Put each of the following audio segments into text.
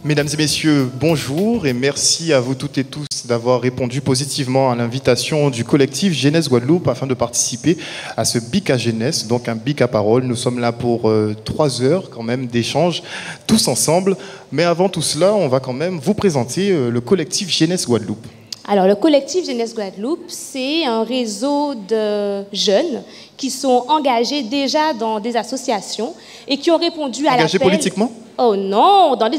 Mesdames et messieurs, bonjour et merci à vous toutes et tous d'avoir répondu positivement à l'invitation du collectif Jeunesse Guadeloupe afin de participer à ce BIC à Jeunesse, donc un BIC à parole. Nous sommes là pour 3 heures quand même d'échange tous ensemble. Mais avant tout cela, on va quand même vous présenter le collectif Jeunesse Guadeloupe. Alors, le collectif Jeunesse Guadeloupe, c'est un réseau de jeunes qui sont engagés déjà dans des associations et qui ont répondu à l'appel. Engagés politiquement ? Oh non, dans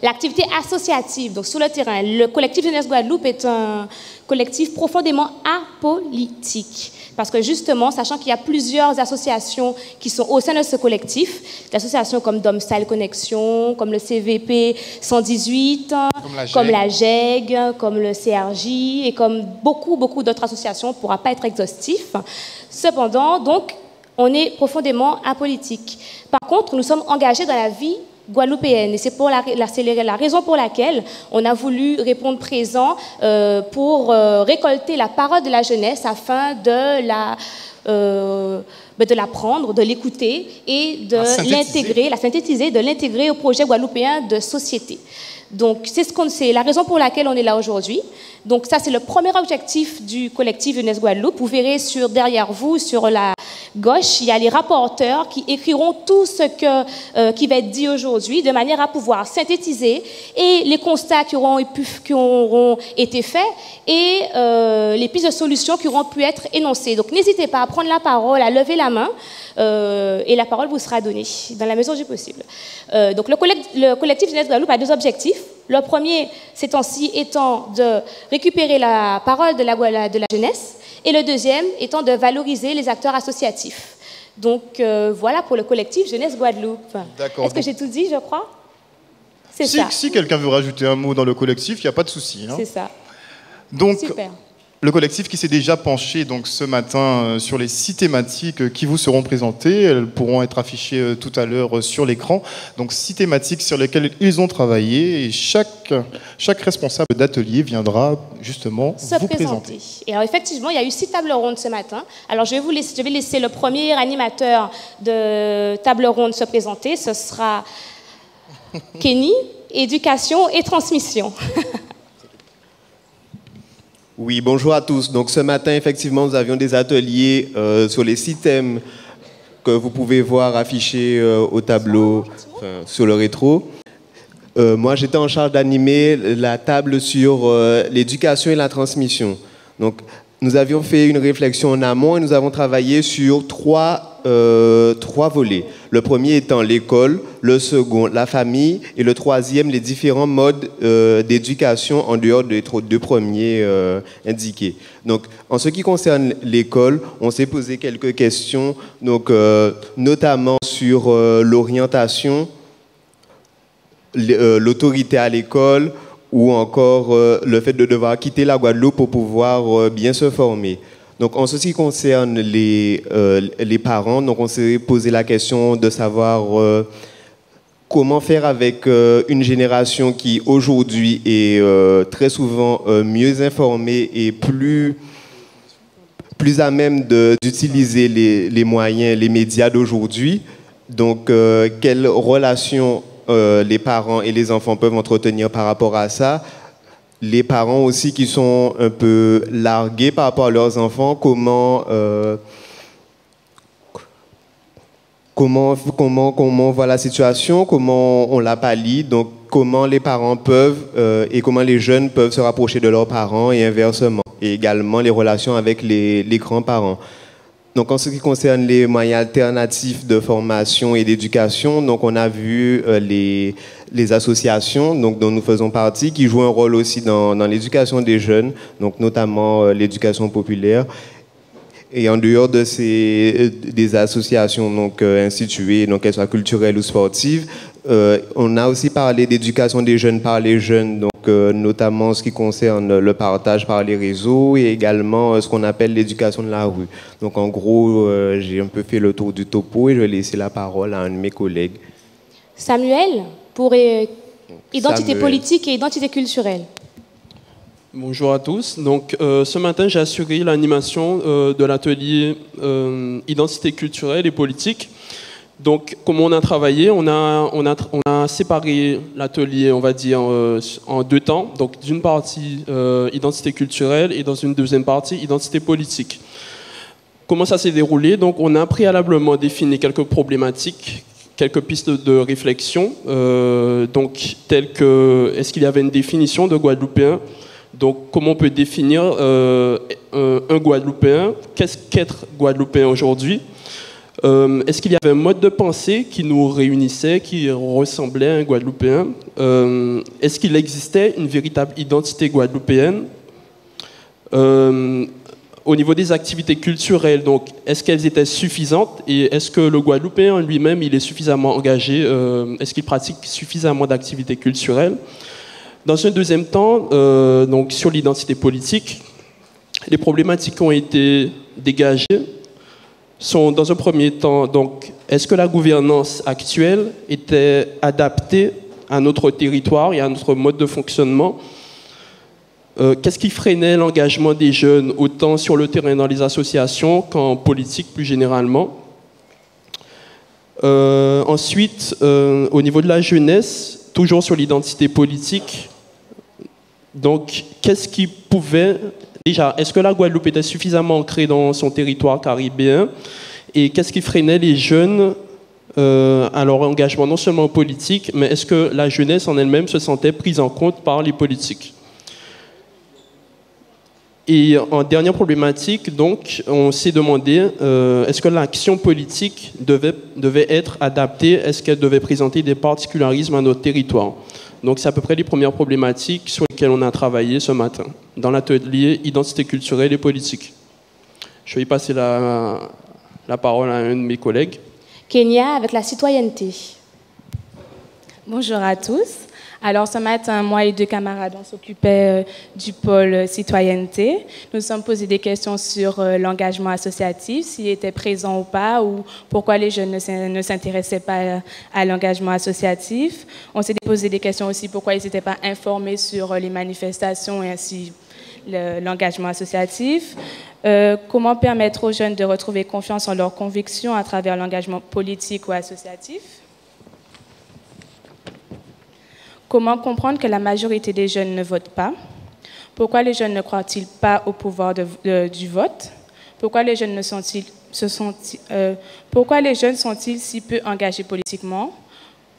l'activité associative, donc sur le terrain. Le collectif Jeunesse Guadeloupe est un collectif profondément apolitique. Parce que justement, sachant qu'il y a plusieurs associations qui sont au sein de ce collectif, des associations comme Domstyle Connexion, comme le CVP 118, comme la GEG, comme le CRJ et comme beaucoup d'autres associations, on ne pourra pas être exhaustif. Cependant, donc, on est profondément apolitique. Par contre, nous sommes engagés dans la vie guadeloupéenne. Et c'est la raison pour laquelle on a voulu répondre présent pour récolter la parole de la jeunesse afin de la prendre, de l'écouter et de l'intégrer, la synthétiser, de l'intégrer au projet guadeloupéen de société. Donc, c'est la raison pour laquelle on est là aujourd'hui. Donc, ça, c'est le premier objectif du collectif Jeunesse Guadeloupe. Vous verrez derrière vous, sur la gauche, il y a les rapporteurs qui écriront tout ce qui va être dit aujourd'hui de manière à pouvoir synthétiser et les constats qui auront été faits et les pistes de solutions qui auront pu être énoncées. Donc, n'hésitez pas à prendre la parole, à lever la main et la parole vous sera donnée dans la mesure du possible. Donc, le collectif Jeunesse Guadeloupe a 2 objectifs. Le premier, ces temps-ci, étant de récupérer la parole de la jeunesse, et le deuxième étant de valoriser les acteurs associatifs. Donc, voilà pour le collectif Jeunesse Guadeloupe. Est-ce que j'ai tout dit, je crois? C'est ça. Si quelqu'un veut rajouter un mot dans le collectif, il n'y a pas de souci. Hein. C'est ça. Donc, super. Le collectif qui s'est déjà penché donc, ce matin sur les 6 thématiques qui vous seront présentées. Elles pourront être affichées tout à l'heure sur l'écran. Donc 6 thématiques sur lesquelles ils ont travaillé et chaque responsable d'atelier viendra justement vous présenter. Et alors effectivement, il y a eu 6 tables rondes ce matin. Alors je vais laisser le premier animateur de table ronde se présenter. Ce sera Kenny, éducation et transmission. Oui, bonjour à tous. Donc ce matin, effectivement, nous avions des ateliers sur les 6 thèmes que vous pouvez voir affichés au tableau, sur le rétro. Moi, j'étais en charge d'animer la table sur l'éducation et la transmission. Donc, nous avions fait une réflexion en amont et nous avons travaillé sur 3 volets. Le premier étant l'école, le second, la famille, et le troisième, les différents modes d'éducation en dehors des 2 premiers indiqués. Donc, en ce qui concerne l'école, on s'est posé quelques questions, donc, notamment sur l'orientation, l'autorité à l'école, ou encore le fait de devoir quitter la Guadeloupe pour pouvoir bien se former. Donc, en ce qui concerne les parents, donc on s'est posé la question de savoir comment faire avec une génération qui, aujourd'hui, est très souvent mieux informée et plus à même d'utiliser les moyens, les médias d'aujourd'hui. Donc, quelle relation les parents et les enfants peuvent entretenir par rapport à ça. Les parents aussi qui sont un peu largués par rapport à leurs enfants, comment voit la situation, comment on la pallie, donc comment les parents peuvent et comment les jeunes peuvent se rapprocher de leurs parents et inversement, et également les relations avec les grands-parents. Donc, en ce qui concerne les moyens alternatifs de formation et d'éducation, donc on a vu les associations donc, dont nous faisons partie, qui jouent un rôle aussi dans l'éducation des jeunes, donc notamment l'éducation populaire. Et en dehors de des associations donc, instituées, donc qu'elles soient culturelles ou sportives, on a aussi parlé d'éducation des jeunes par les jeunes, donc notamment ce qui concerne le partage par les réseaux et également ce qu'on appelle l'éducation de la rue. Donc en gros, j'ai un peu fait le tour du topo et je vais laisser la parole à un de mes collègues. Samuel, pour identité politique et identité culturelle. Bonjour à tous. Donc, ce matin, j'ai assuré l'animation de l'atelier Identité culturelle et politique. Donc, comment on a travaillé, on a séparé l'atelier, on va dire, en deux temps. Donc, d'une partie identité culturelle et dans une deuxième partie identité politique. Comment ça s'est déroulé? Donc, on a préalablement défini quelques problématiques, quelques pistes de réflexion, donc telles que est-ce qu'il y avait une définition de Guadeloupéen? Donc, comment on peut définir un Guadeloupéen? Qu'est-ce qu'être Guadeloupéen aujourd'hui? Est-ce qu'il y avait un mode de pensée qui nous réunissait, qui ressemblait à un Guadeloupéen? Est-ce qu'il existait une véritable identité guadeloupéenne? Au niveau des activités culturelles, donc, est-ce qu'elles étaient suffisantes? Et est-ce que le Guadeloupéen lui-même, il est suffisamment engagé? Est-ce qu'il pratique suffisamment d'activités culturelles? Dans un deuxième temps, donc, sur l'identité politique, les problématiques qui ont été dégagées sont, dans un premier temps, donc, est-ce que la gouvernance actuelle était adaptée à notre territoire et à notre mode de fonctionnement? Qu'est-ce qui freinait l'engagement des jeunes, autant sur le terrain dans les associations qu'en politique plus généralement? Ensuite, au niveau de la jeunesse, toujours sur l'identité politique, donc, qu'est-ce qui pouvait... Déjà, est-ce que la Guadeloupe était suffisamment ancrée dans son territoire caribéen? Et qu'est-ce qui freinait les jeunes à leur engagement, non seulement politique, mais est-ce que la jeunesse en elle-même se sentait prise en compte par les politiques? Et en dernière problématique, donc, on s'est demandé est-ce que l'action politique devait être adaptée? Est-ce qu'elle devait présenter des particularismes à notre territoire? Donc, c'est à peu près les premières problématiques sur lesquelles on a travaillé ce matin, dans l'atelier Identité culturelle et politique. Je vais y passer la parole à un de mes collègues. Kenya, avec la citoyenneté. Bonjour à tous. Alors, ce matin, moi et deux camarades, on s'occupait du pôle citoyenneté. Nous nous sommes posé des questions sur l'engagement associatif, s'il était présent ou pas, ou pourquoi les jeunes ne s'intéressaient pas à l'engagement associatif. On s'est posé des questions aussi pourquoi ils n'étaient pas informés sur les manifestations et ainsi l'engagement associatif. Comment permettre aux jeunes de retrouver confiance en leurs convictions à travers l'engagement politique ou associatif? Comment comprendre que la majorité des jeunes ne votent pas? Pourquoi les jeunes ne croient-ils pas au pouvoir du vote? Pourquoi les jeunes sont-ils si peu engagés politiquement?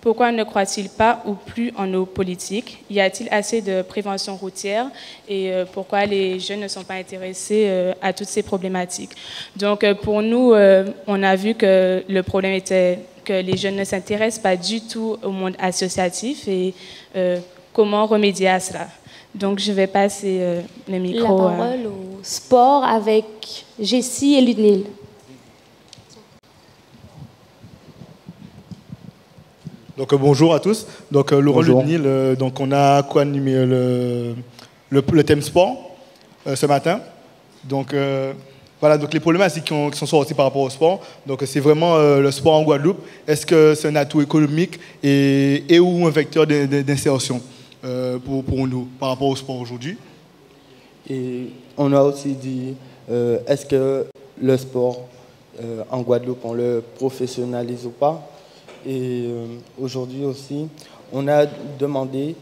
Pourquoi ne croient-ils pas ou plus en nos politiques? Y a-t-il assez de prévention routière? Et pourquoi les jeunes ne sont pas intéressés à toutes ces problématiques? Donc pour nous, on a vu que le problème était que les jeunes ne s'intéressent pas du tout au monde associatif et comment remédier à cela. Donc je vais passer le micro. La parole au sport avec Jessie et Ludmille. Donc bonjour à tous. Donc Laurent Ludmille, donc on a co-animé le thème sport ce matin. Donc voilà, donc les problématiques qui sont sorties par rapport au sport. Donc c'est vraiment le sport en Guadeloupe. Est-ce que c'est un atout économique et ou un vecteur d'insertion pour nous par rapport au sport aujourd'hui? Et on a aussi dit est-ce que le sport en Guadeloupe on le professionnalise ou pas? Et aujourd'hui aussi, on a demandé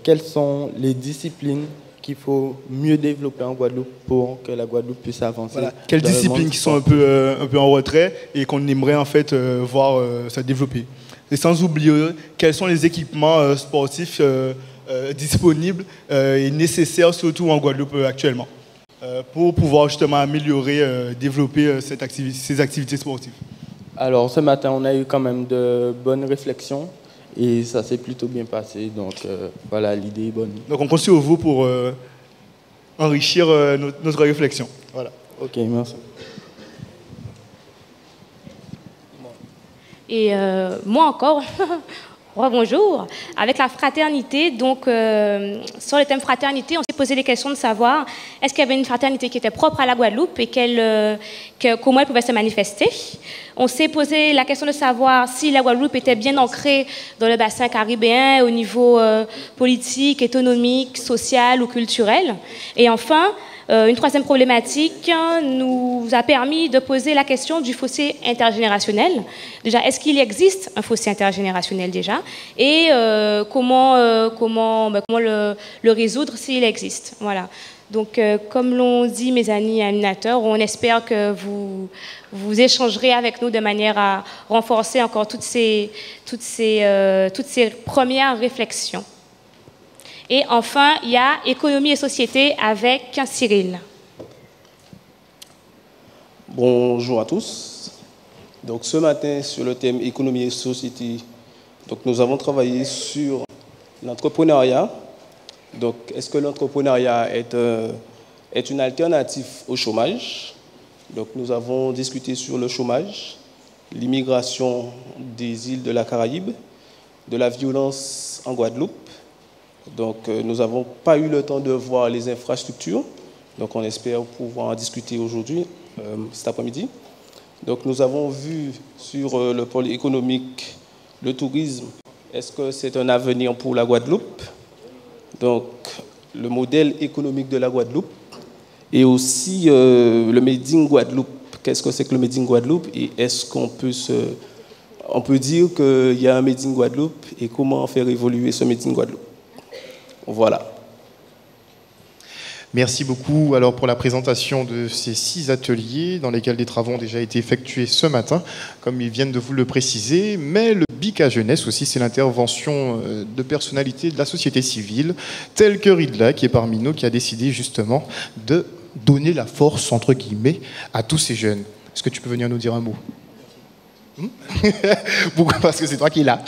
quelles sont les disciplines qu'il faut mieux développer en Guadeloupe pour que la Guadeloupe puisse avancer. Voilà. Quelles disciplines qui sont un peu en retrait et qu'on aimerait en fait voir se développer. Et sans oublier quels sont les équipements sportifs disponibles et nécessaires surtout en Guadeloupe actuellement pour pouvoir justement améliorer, développer ces activités sportives. Alors ce matin, on a eu quand même de bonnes réflexions et ça s'est plutôt bien passé. Donc voilà, l'idée est bonne. Donc on compte sur vous pour enrichir notre réflexion. Voilà. Ok, merci. Et moi encore, bonjour, avec la fraternité, donc sur le thème fraternité, on s'est posé des questions de savoir est-ce qu'il y avait une fraternité qui était propre à la Guadeloupe et comment elle pouvait se manifester. On s'est posé la question de savoir si la Guadeloupe était bien ancrée dans le bassin caribéen au niveau politique, économique, social ou culturel. Et enfin, Une troisième problématique nous a permis de poser la question du fossé intergénérationnel. Déjà, est-ce qu'il existe un fossé intergénérationnel déjà? Et comment le résoudre s'il existe? Voilà. Donc, comme l'ont dit mes amis animateurs, on espère que vous échangerez avec nous de manière à renforcer encore toutes ces premières réflexions. Et enfin, il y a économie et société avec Cyril. Bonjour à tous. Donc, ce matin, sur le thème économie et société, donc, nous avons travaillé sur l'entrepreneuriat. Donc, est-ce que l'entrepreneuriat est une alternative au chômage? Donc, nous avons discuté sur le chômage, l'immigration des îles de la Caraïbe, de la violence en Guadeloupe. Donc, nous n'avons pas eu le temps de voir les infrastructures. Donc, on espère pouvoir en discuter aujourd'hui, cet après-midi. Donc, nous avons vu sur le pôle économique le tourisme. Est-ce que c'est un avenir pour la Guadeloupe? Donc, le modèle économique de la Guadeloupe et aussi le Made in Guadeloupe. Qu'est-ce que c'est que le Made in Guadeloupe et est-ce qu'on peut dire qu'il y a un Made in Guadeloupe et comment faire évoluer ce Made in Guadeloupe? Voilà. Merci beaucoup alors pour la présentation de ces 6 ateliers dans lesquels des travaux ont déjà été effectués ce matin, comme ils viennent de vous le préciser. Mais le BICA Jeunesse aussi, c'est l'intervention de personnalités de la société civile, telle que Ridla, qui est parmi nous, qui a décidé justement de donner la force, entre guillemets, à tous ces jeunes. Est-ce que tu peux venir nous dire un mot? Pourquoi? Parce que c'est toi qui es là.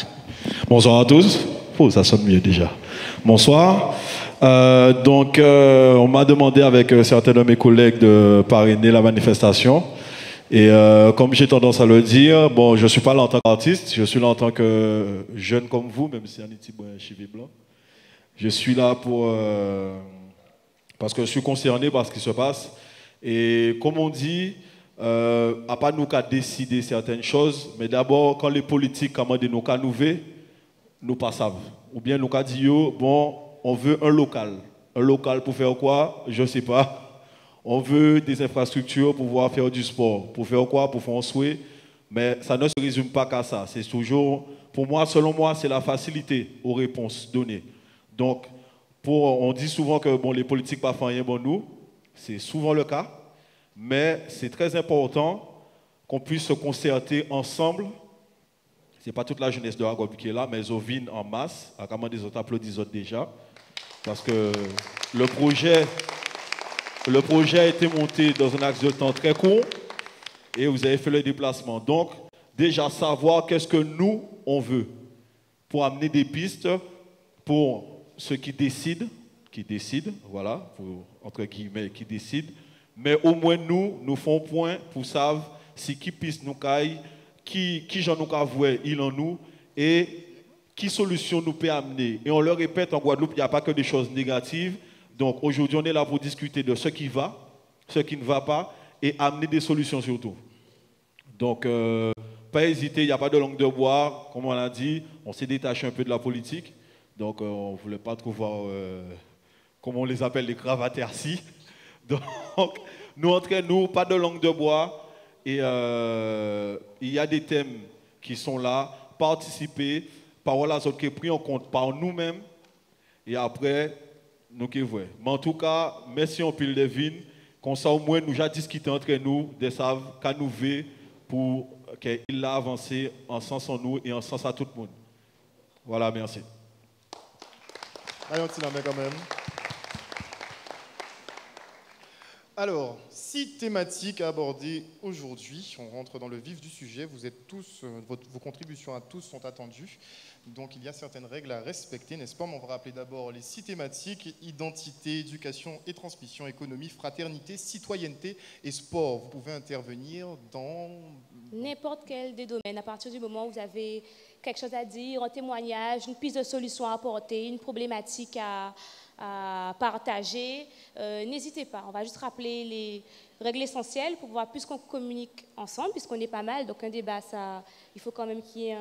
Bonsoir à tous. Oh, ça sonne mieux déjà. Bonsoir. On m'a demandé avec certains de mes collègues de parrainer la manifestation. Et comme j'ai tendance à le dire, bon, je ne suis pas là en tant qu'artiste, je suis là en tant que jeune comme vous, même si on est chivé blanc. Je suis là parce que je suis concerné par ce qui se passe. Et comme on dit, à pas nous qu'à décider certaines choses, mais d'abord, quand les politiques commandent nous qu'à nous ver, nous pas savent. Ou bien nous qu'à dire, bon, on veut un local. Un local pour faire quoi? Je ne sais pas. On veut des infrastructures pour pouvoir faire du sport. Pour faire quoi? Pour faire un souhait. Mais ça ne se résume pas qu'à ça. C'est toujours, pour moi, selon moi, c'est la facilité aux réponses données. Donc, on dit souvent que bon, les politiques ne font rien pour nous. C'est souvent le cas. Mais c'est très important qu'on puisse se concerter ensemble. Ce n'est pas toute la jeunesse de la Guadeloupe qui est là, mais ils viennent en masse. À comment des autres applaudissent déjà. Parce que le projet a été monté dans un axe de temps très court et vous avez fait le déplacement. Donc, déjà savoir qu'est-ce que nous, on veut pour amener des pistes pour ceux qui décident, voilà, pour, entre guillemets, qui décident. Mais au moins, nous faisons point pour savoir si qui piste nous caille, qui j'en nous avoué, il en nous, et qui solution nous peut amener. Et on le répète, en Guadeloupe, il n'y a pas que des choses négatives. Donc aujourd'hui, on est là pour discuter de ce qui va, ce qui ne va pas, et amener des solutions surtout. Donc, pas hésiter, il n'y a pas de langue de bois, comme on l'a dit, on s'est détaché un peu de la politique. Donc, on ne voulait pas trop voir, comme on les appelle, les gravataires-ci. Donc, nous, entre nous, pas de langue de bois. Et il y a des thèmes qui sont là, participer, parole à autres qui est pris en compte par nous-mêmes. Et après, nous qui voyons. Mais en tout cas, merci en pile de vignes. Comme ça, au moins, nous avons discuté entre nous, de savoir qu'à nous ver pour qu'il a avancé en sens en nous et en sens à tout le monde. Voilà, merci. Allons, quand même. Alors, 6 thématiques à aborder aujourd'hui. On rentre dans le vif du sujet. Vous êtes tous, vos contributions à tous sont attendues. Donc, il y a certaines règles à respecter, n'est-ce pas? On va rappeler d'abord les 6 thématiques: identité, éducation et transmission, économie, fraternité, citoyenneté et sport. Vous pouvez intervenir dans n'importe quel des domaines. À partir du moment où vous avez quelque chose à dire, un témoignage, une piste de solution à apporter, une problématique à partager, n'hésitez pas. On va juste rappeler les règles essentielles pour pouvoir, puisqu'on communique ensemble, puisqu'on est pas mal, donc un débat, il faut quand même qu'il y ait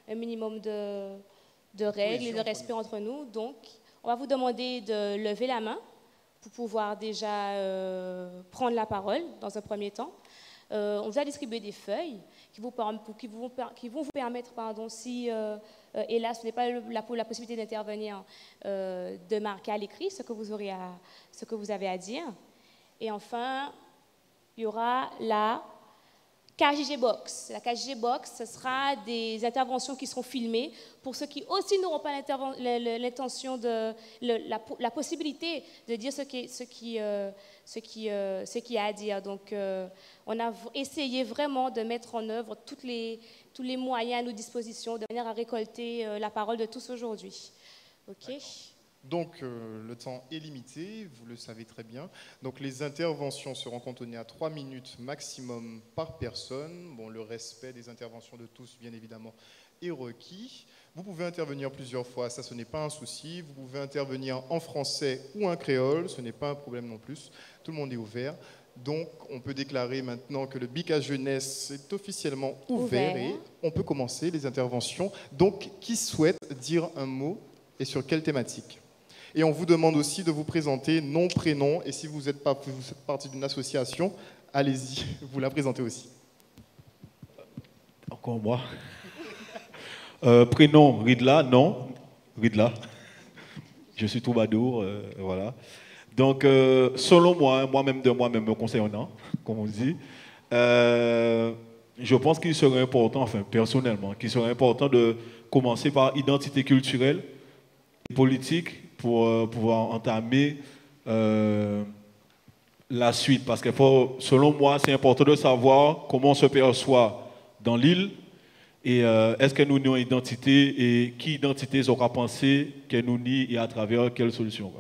un minimum de règles et de respect entre nous. Donc, on va vous demander de lever la main pour pouvoir déjà prendre la parole dans un premier temps. On vous a distribué des feuilles qui vont vous permettre, si hélas ce n'est pas la possibilité d'intervenir, de marquer à l'écrit ce que vous avez à dire. Et enfin, il y aura la KJG Box. La KJG Box, ce sera des interventions qui seront filmées pour ceux qui aussi n'auront pas l'intention la possibilité de dire ce qu'il y a à dire. Donc, on a essayé vraiment de mettre en œuvre tous les moyens à nos dispositions de manière à récolter la parole de tous aujourd'hui. OK. Donc, le temps est limité, vous le savez très bien. Donc, les interventions seront cantonnées à 3 minutes maximum par personne. Bon, le respect des interventions de tous, bien évidemment, est requis. Vous pouvez intervenir plusieurs fois, ça, ce n'est pas un souci. Vous pouvez intervenir en français ou en créole, ce n'est pas un problème non plus. Tout le monde est ouvert. Donc, on peut déclarer maintenant que le BICA Jeunesse est officiellement ouvert et on peut commencer les interventions. Donc, qui souhaite dire un mot et sur quelle thématique ? Et on vous demande aussi de vous présenter nom, prénom. Et si vous faites partie d'une association, allez-y, vous la présentez aussi. Encore moi. Prénom, Ridla, non, Ridla. Je suis troubadour, voilà. Donc, selon moi, moi-même me concernant, comme on dit, je pense qu'il serait important, enfin personnellement, qu'il serait important de commencer par identité culturelle et politique, pour pouvoir entamer la suite. Parce que selon moi, c'est important de savoir comment on se perçoit dans l'île et est-ce que nous avons une identité et qui identité aura pensé que nous nie et à travers quelle solution.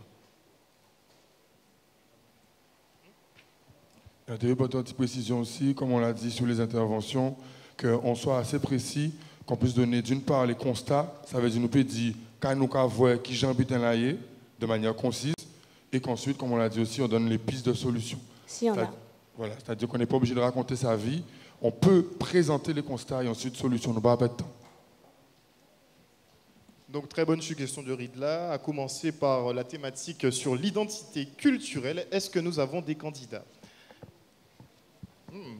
Il y a une petite précision aussi, comme on l'a dit sur les interventions, qu'on soit assez précis, qu'on puisse donner d'une part les constats, ça veut dire nous peut dire nous voir qui j'habite là de manière concise et qu'ensuite, comme on l'a dit aussi, on donne les pistes de solutions. Si on a. Voilà, c'est-à-dire qu'on n'est pas obligé de raconter sa vie, on peut présenter les constats et ensuite solution, nous pas de temps. Donc très bonne suggestion de Ridla, à commencer par la thématique sur l'identité culturelle. Est-ce que nous avons des candidats ?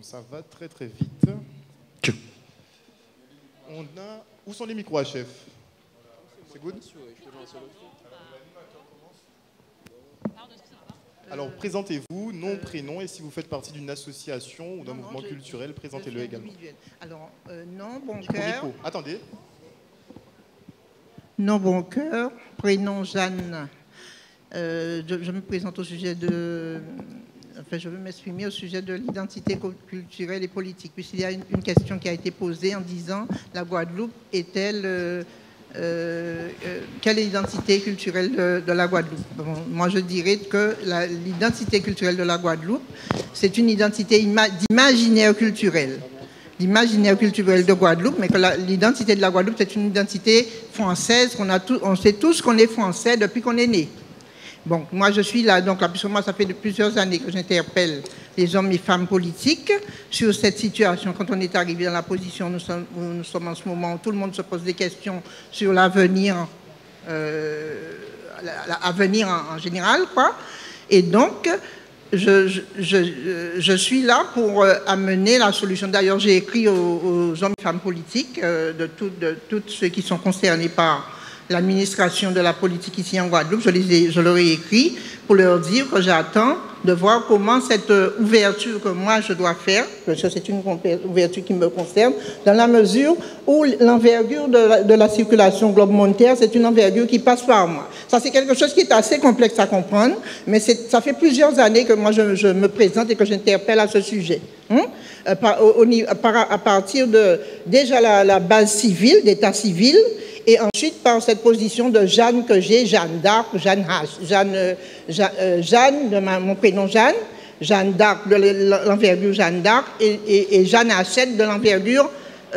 Ça va très très vite. Où sont les micros à chef ? C'est good ? Alors, présentez-vous, nom, prénom, et si vous faites partie d'une association ou d'un mouvement culturel, présentez-le également. Alors, nom, bon cœur. Attendez. Nom, bon cœur. Prénom, Jeanne. Je me présente au sujet de... Enfin, je veux m'exprimer au sujet de l'identité culturelle et politique, puisqu'il y a une question qui a été posée en disant la Guadeloupe est-elle... quelle est l'identité culturelle de la Guadeloupe? Bon, moi, je dirais que l'identité culturelle de la Guadeloupe, c'est une identité d'imaginaire culturel. L'imaginaire culturel de Guadeloupe, mais que l'identité de la Guadeloupe, c'est une identité française. On sait tous qu'on est français depuis qu'on est né. Bon, moi, je suis là, donc, puisque moi, ça fait de plusieurs années que j'interpelle les hommes et femmes politiques sur cette situation. Quand on est arrivé dans la position où nous sommes en ce moment, où tout le monde se pose des questions sur l'avenir, en général, quoi. Et donc, je suis là pour amener la solution. D'ailleurs, j'ai écrit aux hommes et femmes politiques, de tous ceux qui sont concernés par l'administration de la politique ici en Guadeloupe, je leur ai écrit pour leur dire que j'attends de voir comment cette ouverture que moi je dois faire, parce que c'est une ouverture qui me concerne, dans la mesure où l'envergure de la circulation globe monétaire, c'est une envergure qui passe par moi. Ça, c'est quelque chose qui est assez complexe à comprendre, mais ça fait plusieurs années que moi je me présente et que j'interpelle à ce sujet. À partir de déjà la base civile, d'état civil, et ensuite, par cette position de Jeanne que j'ai, Jeanne d'Arc, Jeanne de mon prénom Jeanne, Jeanne d'Arc de l'envergure Jeanne d'Arc et Jeanne Hachette de l'envergure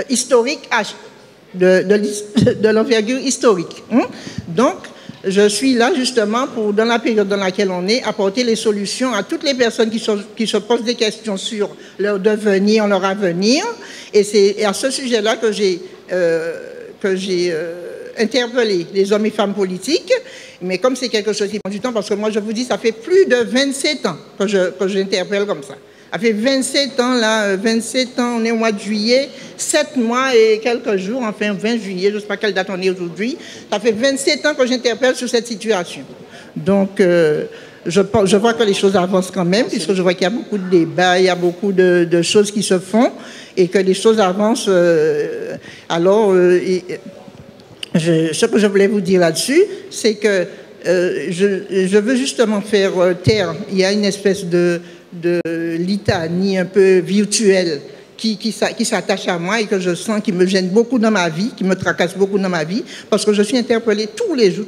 historique, de l'envergure historique. Donc, je suis là justement pour, dans la période dans laquelle on est, apporter les solutions à toutes les personnes qui se posent des questions sur leur devenir, leur avenir. Et c'est à ce sujet-là que j'ai interpeller les hommes et femmes politiques, mais comme c'est quelque chose qui prend du temps, parce que moi je vous dis, ça fait plus de 27 ans que j'interpelle comme ça. Ça fait 27 ans, là, 27 ans, on est au mois de juillet, 7 mois et quelques jours, enfin 20 juillet, je ne sais pas quelle date on est aujourd'hui. Ça fait 27 ans que j'interpelle sur cette situation. Donc, je vois que les choses avancent quand même, puisque je vois qu'il y a beaucoup de débats, il y a beaucoup de choses qui se font, et que les choses avancent. Ce que je voulais vous dire là-dessus, c'est que je veux justement faire taire, il y a une espèce de litanie un peu virtuelle qui s'attache à moi et que je sens qui me gêne beaucoup dans ma vie, qui me tracasse beaucoup dans ma vie, parce que je suis interpellée tous les jours,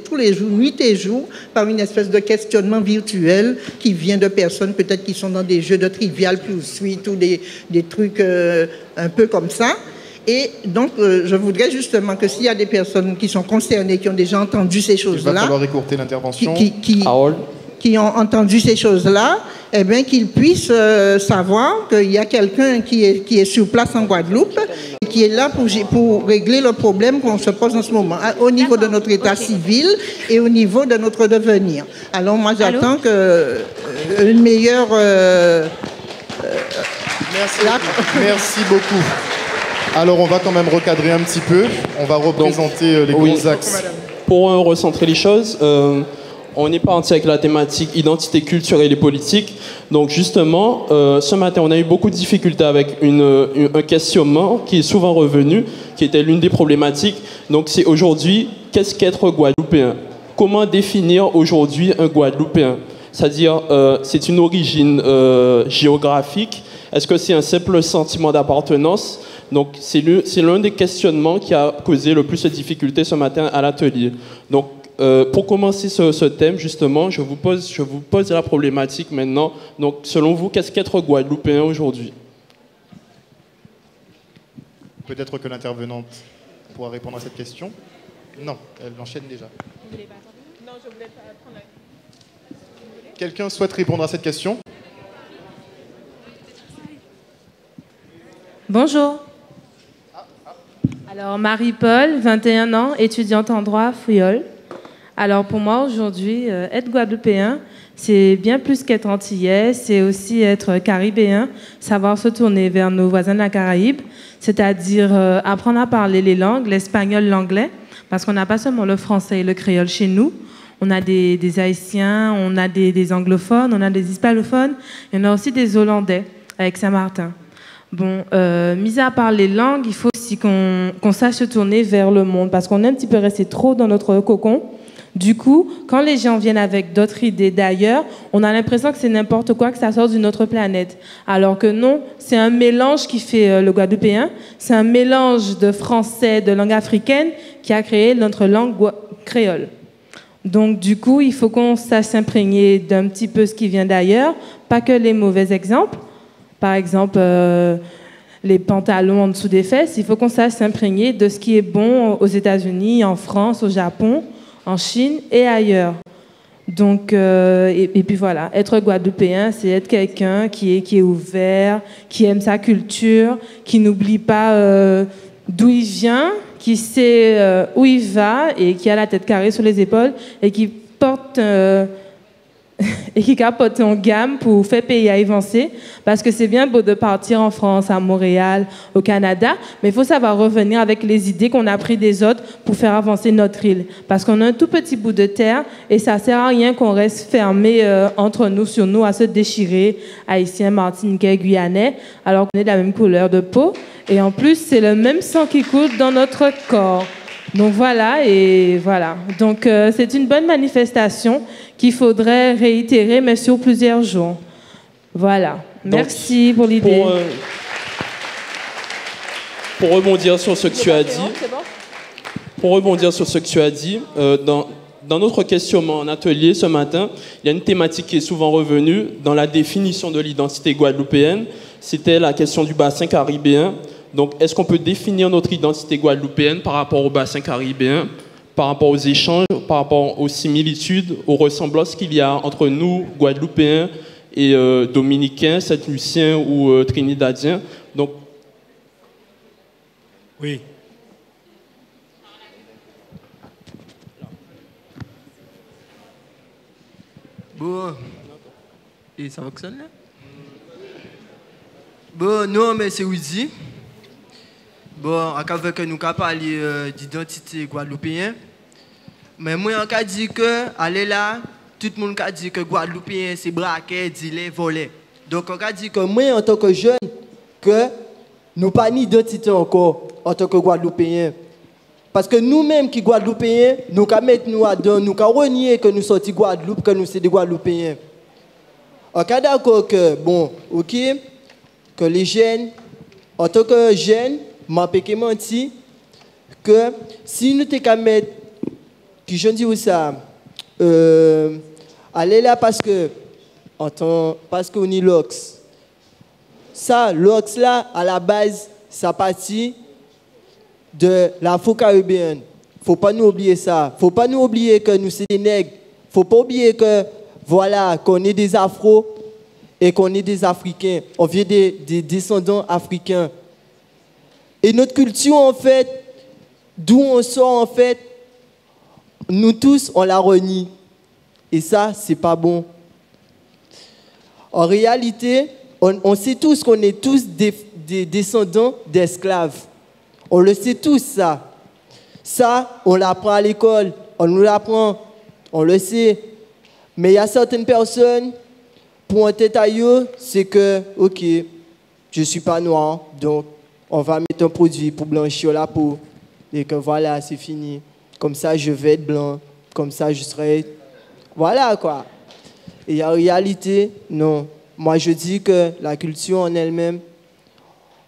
nuit et jour, par une espèce de questionnement virtuel qui vient de personnes peut-être qui sont dans des jeux de trivial poursuite ou des trucs un peu comme ça. Et donc, je voudrais justement que s'il y a des personnes qui sont concernées, qui ont déjà entendu ces choses-là... Il va falloir écourter l'intervention. Qui ont entendu ces choses-là, eh bien, qu'ils puissent savoir qu'il y a quelqu'un qui est sur place en Guadeloupe et qui est là pour régler le problème qu'on se pose en ce moment, au niveau de notre état civil et au niveau de notre devenir. Alors, moi, j'attends une meilleure... Merci beaucoup. Alors, on va quand même recadrer un petit peu. On va représenter les gros axes. Pour recentrer les choses... on est parti avec la thématique identité culturelle et politique. Donc justement, ce matin, on a eu beaucoup de difficultés avec un questionnement qui est souvent revenu, qui était l'une des problématiques. Donc c'est aujourd'hui, qu'est-ce qu'être Guadeloupéen? Comment définir aujourd'hui un Guadeloupéen? C'est-à-dire, c'est une origine géographique? Est-ce que c'est un simple sentiment d'appartenance? Donc c'est l'un des questionnements qui a causé le plus de difficultés ce matin à l'atelier. Donc pour commencer ce thème, justement, je vous pose la problématique maintenant. Donc, selon vous, qu'est-ce qu'être Guadeloupéen aujourd'hui? Peut-être que l'intervenante pourra répondre à cette question. Non, elle enchaîne déjà. Non, je voulais pas prendre la... Quelqu'un souhaite répondre à cette question? Bonjour. Alors, Marie-Paul, 21 ans, étudiante en droit à Fouillol. Alors pour moi aujourd'hui, être guadeloupéen, c'est bien plus qu'être antillais, c'est aussi être caribéen, savoir se tourner vers nos voisins de la Caraïbe, c'est-à-dire apprendre à parler les langues, l'espagnol, l'anglais, parce qu'on n'a pas seulement le français et le créole chez nous, on a des Haïtiens, on a des anglophones, on a des hispanophones, et on a aussi des Hollandais avec Saint-Martin. Bon, mis à part les langues, il faut aussi qu'on sache se tourner vers le monde, parce qu'on est un petit peu resté trop dans notre cocon. Du coup, quand les gens viennent avec d'autres idées d'ailleurs, on a l'impression que c'est n'importe quoi, que ça sort d'une autre planète. Alors que non, c'est un mélange qui fait le guadeloupéen. C'est un mélange de français, de langue africaine qui a créé notre langue créole. Donc du coup, il faut qu'on sache s'imprégner d'un petit peu ce qui vient d'ailleurs, pas que les mauvais exemples. Par exemple, les pantalons en dessous des fesses, il faut qu'on sache s'imprégner de ce qui est bon aux États-Unis, en France, au Japon, en Chine et ailleurs. Donc, et puis voilà, être guadeloupéen, c'est être quelqu'un qui est ouvert, qui aime sa culture, qui n'oublie pas d'où il vient, qui sait où il va et qui a la tête carrée sur les épaules et qui porte et qui capote en gamme pour faire pays à avancer, parce que c'est bien beau de partir en France, à Montréal, au Canada, mais il faut savoir revenir avec les idées qu'on a prises des autres pour faire avancer notre île, parce qu'on a un tout petit bout de terre et ça sert à rien qu'on reste fermé entre nous, sur nous, à se déchirer, Haïtiens, Martiniquais, Guyanais, alors qu'on est de la même couleur de peau, et en plus c'est le même sang qui coule dans notre corps. Donc voilà, et voilà. Donc c'est une bonne manifestation qu'il faudrait réitérer, mais sur plusieurs jours. Voilà. Merci pour l'idée. Pour rebondir sur ce que tu as dit, dans notre questionnement en atelier ce matin, il y a une thématique qui est souvent revenue dans la définition de l'identité guadeloupéenne. C'était la question du bassin caribéen. Donc, est-ce qu'on peut définir notre identité guadeloupéenne par rapport au bassin caribéen, par rapport aux échanges, par rapport aux similitudes, aux ressemblances qu'il y a entre nous, Guadeloupéens, et Dominicains, Saint-Luciens ou Trinidadiens? Donc, oui. Bon. Et ça fonctionne là? Bon, non, mais c'est Wizi. Bon, avec nous avons parlé d'identité guadeloupéenne. Mais moi, on a dit que, allez là, tout le monde a dit que Guadeloupéen, c'est braquer, dealer, voler. Donc, on a dit que moi, en tant que jeune, que nous n'avons pas d'identité encore en tant que Guadeloupéen. Parce que nous-mêmes qui sommes Guadeloupéens, nous avons mis nous dedans, nous avons renié que nous sommes de Guadeloupe, que nous sommes des Guadeloupéens. On est d'accord que, bon, ok, que les jeunes, en tant que jeunes, je menti que si nous t'es mettre, qui je dis où ça, aller là parce que qu'on est l'Ox. Ça, l'Ox là, à la base, ça partit de l'Afro-Caribéenne. Faut pas nous oublier ça. Faut pas nous oublier que nous sommes des nègres. Faut pas oublier que, voilà, qu'on est des Afro et qu'on est des Africains. On vient des descendants africains. Et notre culture, en fait, d'où on sort, en fait, nous tous, on la renie. Et ça, c'est pas bon. En réalité, on sait tous qu'on est tous des descendants d'esclaves. On le sait tous, ça. Ça, on l'apprend à l'école. On nous l'apprend. On le sait. Mais il y a certaines personnes, pour un tête à eux, c'est que, ok, je ne suis pas noir, donc on va mettre un produit pour blanchir la peau. Et que voilà, c'est fini. Comme ça, je vais être blanc. Comme ça, je serai... Voilà, quoi. Et en réalité, non. Moi, je dis que la culture en elle-même,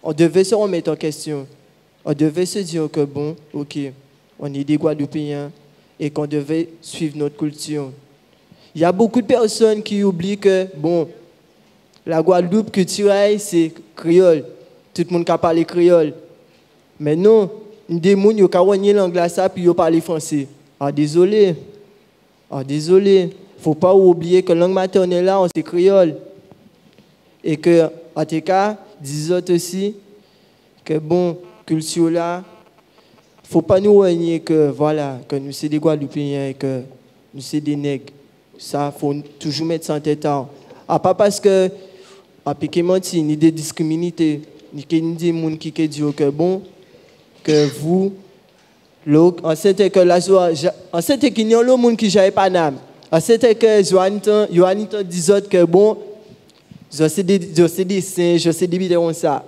on devait se remettre en question. On devait se dire que, bon, ok, on est des Guadeloupéens et qu'on devait suivre notre culture. Il y a beaucoup de personnes qui oublient que, bon, la Guadeloupe culturelle, c'est créole. Tout le monde qui parle créole. Mais non, des gens qui ont renié l'anglais puis ils parlent français. Ah, désolé. Ah, désolé. Il ne faut pas oublier que la langue maternelle là, c'est créole. Et que, en tout cas, disons aussi que, bon, culture là, il ne faut pas nous renier que, voilà, que nous sommes des Guadeloupéens et que nous sommes des nègres. Ça, il faut toujours mettre ça en tête. Ah, pas parce que, à piquer menti, ni des discriminés, ni des gens qui disent que, bon, que vous, enceinte que la joie, enceinte qu'il y a le monde qui j'avais pas d'âme. Enceinte que Joanita disait que, bon, je sais des saints, je sais des bidons ça.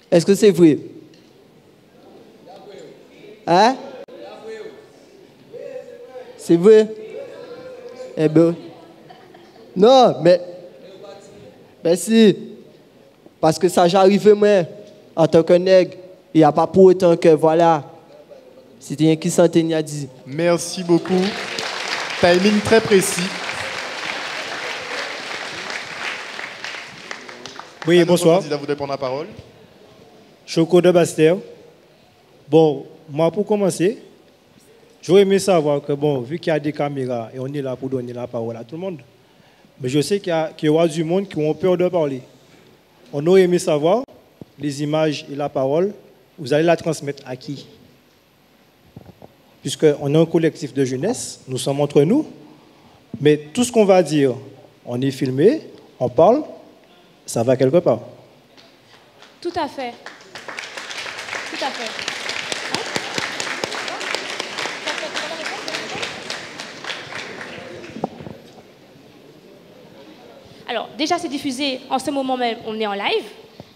Est-ce que c'est vrai? Hein? C'est vrai? Eh bien, non, mais si, parce que ça j'arrive moi, en tant que nègre, il n'y a pas pour autant que, voilà, c'était rien qui s'entendait à dire. Merci beaucoup. Timing très précis. Oui, bonsoir. Candidat, vous répondre la parole. Choco de Bastère. Bon, moi pour commencer, j'aurais aimé savoir que, bon, vu qu'il y a des caméras et on est là pour donner la parole à tout le monde, mais je sais qu'il y aura du monde qui ont peur de parler. On aurait aimé savoir les images et la parole, vous allez la transmettre à qui? Puisqu'on est un collectif de jeunesse, nous sommes entre nous, mais tout ce qu'on va dire, on est filmé, on parle, ça va quelque part. Tout à fait. Tout à fait. Alors, déjà, c'est diffusé en ce moment même, on est en live,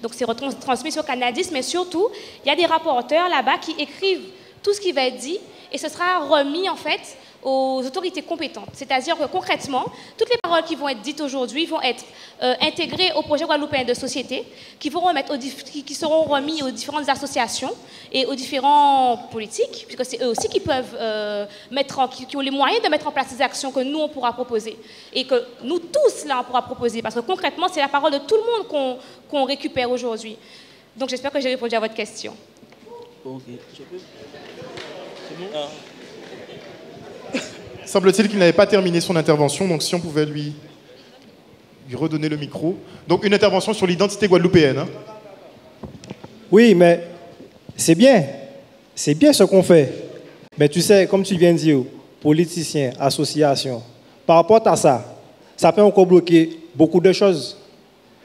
donc c'est retransmis sur Canadis, mais surtout, il y a des rapporteurs là-bas qui écrivent tout ce qui va être dit et ce sera remis en fait aux autorités compétentes. C'est-à-dire que concrètement, toutes les paroles qui vont être dites aujourd'hui vont être intégrées au projet guadeloupéen de société, qui seront remis aux différentes associations et aux différents politiques, puisque c'est eux aussi qui peuvent qui ont les moyens de mettre en place des actions que nous on pourra proposer et que nous tous là on pourra proposer, parce que concrètement c'est la parole de tout le monde qu'on récupère aujourd'hui. Donc j'espère que j'ai répondu à votre question. Ok, je peux. C'est bon. Semble-t-il qu'il n'avait pas terminé son intervention, donc si on pouvait lui redonner le micro. Donc une intervention sur l'identité guadeloupéenne. Hein. Oui, mais c'est bien ce qu'on fait. Mais tu sais, comme tu viens de dire, politiciens, associations, Par rapport à ça, ça peut encore bloquer beaucoup de choses.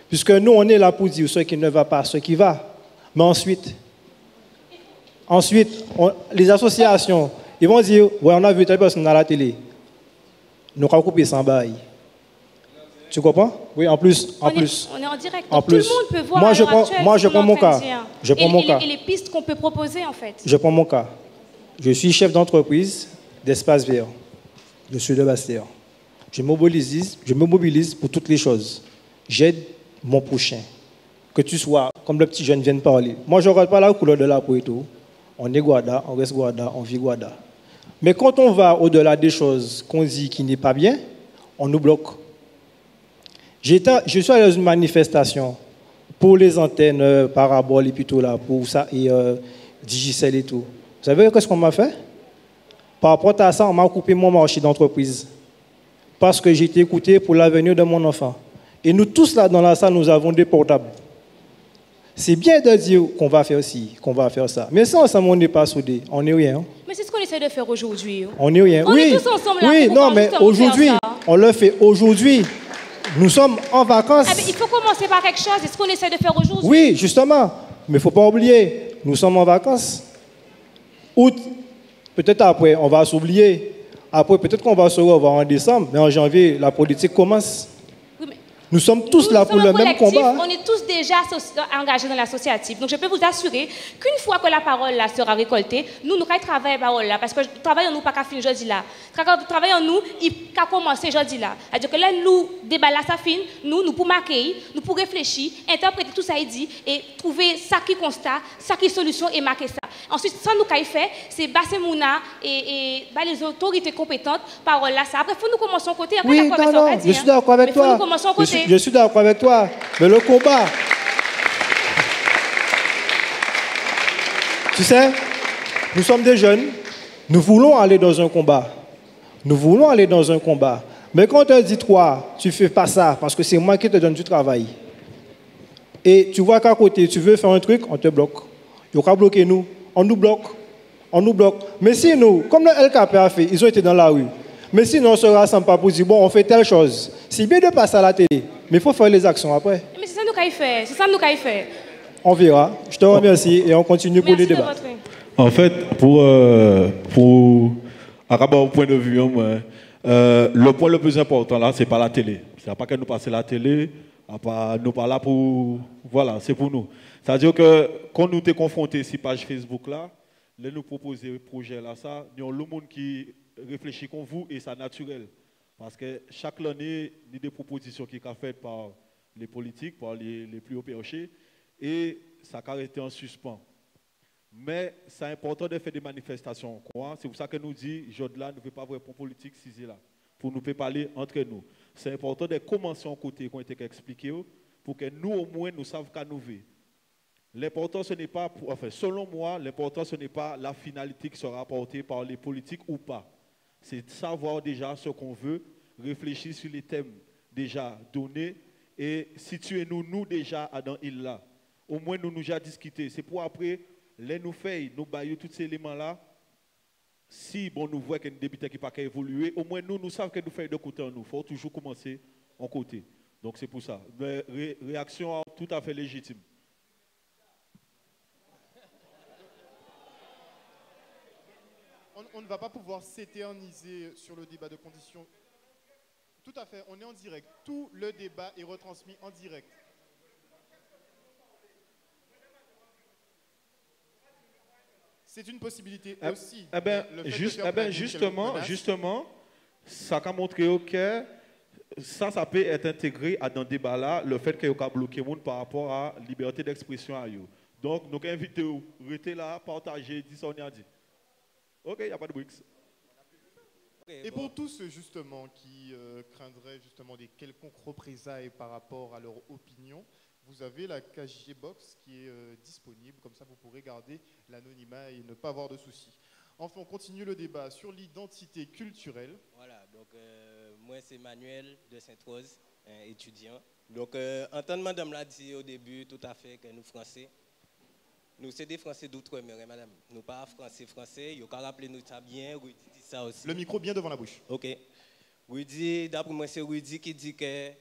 Puisque nous, on est là pour dire ce qui ne va pas, ce qui va. Mais ensuite les associations, ils vont dire, ouais, on a vu telle personne à la télé. Nous allons couper 100 bail. Tu comprends? Oui, en plus. On est en direct. Donc tout le monde peut voir. Moi, je prends mon cas. Et les pistes qu'on peut proposer, en fait. Je prends mon cas. Je suis chef d'entreprise d'Espace Vert. Je suis de Bastère. Je me mobilise pour toutes les choses. J'aide mon prochain. Que tu sois, comme le petit jeune vient de parler. Moi, je ne regarde pas la couleur de la peau et tout. On est Guada, on reste Guada, on vit Guada. Mais quand on va au-delà des choses qu'on dit qui n'est pas bien, on nous bloque. Je suis allé dans une manifestation pour les antennes paraboles et puis tout là, pour ça, et Digicel et tout. Vous savez qu'est-ce qu'on m'a fait? Par rapport à ça, on m'a coupé mon marché d'entreprise. Parce que j'ai été écouté pour l'avenir de mon enfant. Et nous tous là dans la salle, nous avons des portables. C'est bien de dire qu'on va faire ci, qu'on va faire ça. Mais ça, ensemble, on n'est pas soudés. On n'est rien. Mais c'est ce qu'on essaie de faire aujourd'hui. On n'est rien. On est tous ensemble là. Oui, non, mais aujourd'hui, on le fait aujourd'hui. Nous sommes en vacances. Ah, mais il faut commencer par quelque chose. C'est ce qu'on essaie de faire aujourd'hui. Oui, justement. Mais il ne faut pas oublier, nous sommes en vacances. Août, peut-être après, on va s'oublier. Après, peut-être qu'on va se revoir en décembre. Mais en janvier, la politique commence. Nous sommes tous là pour le même combat. On est tous déjà engagés dans l'associatif. Donc, je peux vous assurer qu'une fois que la parole là sera récoltée, nous allons travailler la parole là. Parce que travaillons nous pas qu'à finir jeudi là. Travaillons nous, il qu'à commencer jeudi là. C'est-à-dire que là, nous, débat là, ça finit, nous pour marquer, nous pour réfléchir, interpréter tout ça il dit et trouver ça qui constat, ça qui solution et marquer ça. Ensuite, ça nous qu'à faire, c'est basser Mouna et les autorités compétentes, parole là, ça. Après, il faut nous commencer en côté. Après, oui, non, je suis d'accord avec toi. Je suis d'accord avec toi, mais le combat, tu sais, nous sommes des jeunes, nous voulons aller dans un combat. Nous voulons aller dans un combat. Mais quand on te dit, toi, tu ne fais pas ça parce que c'est moi qui te donne du travail. Et tu vois qu'à côté, tu veux faire un truc, on te bloque. Il faut bloquer nous. On nous bloque. On nous bloque. Mais si nous, comme le LKP a fait, ils ont été dans la rue. Mais sinon, on ne se rassemble pas pour dire, bon, on fait telle chose. C'est bien de passer à la télé, mais il faut faire les actions après. Mais c'est ça nous qu'à faire. C'est ça nous qu'à faire. On verra. Je te remercie et on continue pour les débats. En fait, pour au point de vue, le point le plus important là, c'est pas la télé. C'est pas que nous passer la télé, nous pas là pour... Voilà, c'est pour nous. C'est-à-dire que quand nous sommes confrontés à ces pages Facebook là, nous proposer un projet là, ça, nous avons le monde qui réfléchit comme vous et c'est naturel. Parce que chaque année, il y a des propositions qui sont faites par les politiques, par les plus hauts perchés, et ça a été en suspens. Mais c'est important de faire des manifestations. C'est pour ça que nous disons, Jodla ne veut pas voir pour politique si là, pour nous parler entre nous. C'est important de commencer en côté, qui ont été expliqués, pour que nous au moins nous savions qu'à nous vivre. L'important, ce n'est pas, selon moi, l'important, ce n'est pas la finalité qui sera apportée par les politiques ou pas. C'est de savoir déjà ce qu'on veut, réfléchir sur les thèmes déjà donnés et situer-nous déjà dans l'île là. Au moins, nous déjà discuter. C'est pour après, nous faire, nous bailler tous ces éléments-là. Si bon, nous voyons qu'il y a un député qui n'a pas évoluer, au moins nous savons que nous faisons de côté en nous. Il faut toujours commencer en côté. Donc c'est pour ça. Mais réaction tout à fait légitime. On ne va pas pouvoir s'éterniser sur le débat de conditions. Tout à fait, on est en direct. Tout le débat est retransmis en direct. C'est une possibilité aussi. Justement, ça a montré que ça peut être intégré dans le débat là, le fait qu'il y a bloqué le monde par rapport à la liberté d'expression. Donc, nous invitons à rester là, partager, dire ce qu'on a dit. Ok, il n'y a pas de BRICS. Et pour tous ceux justement qui craindraient justement des quelconques représailles par rapport à leur opinion, vous avez la KJ Box qui est disponible, comme ça vous pourrez garder l'anonymat et ne pas avoir de soucis. Enfin, on continue le débat sur l'identité culturelle. Voilà, donc moi c'est Manuel de Sainte-Rose, étudiant. Donc, en tant que madame l'a dit au début, tout à fait, que nous Français, nous sommes des Français d'outre-mer, madame. Nous pas français. Vous pouvez rappeler nous ça bien, ça aussi. Le micro bien devant la bouche. Ok. Rudy, d'après moi, c'est Rudy qui dit que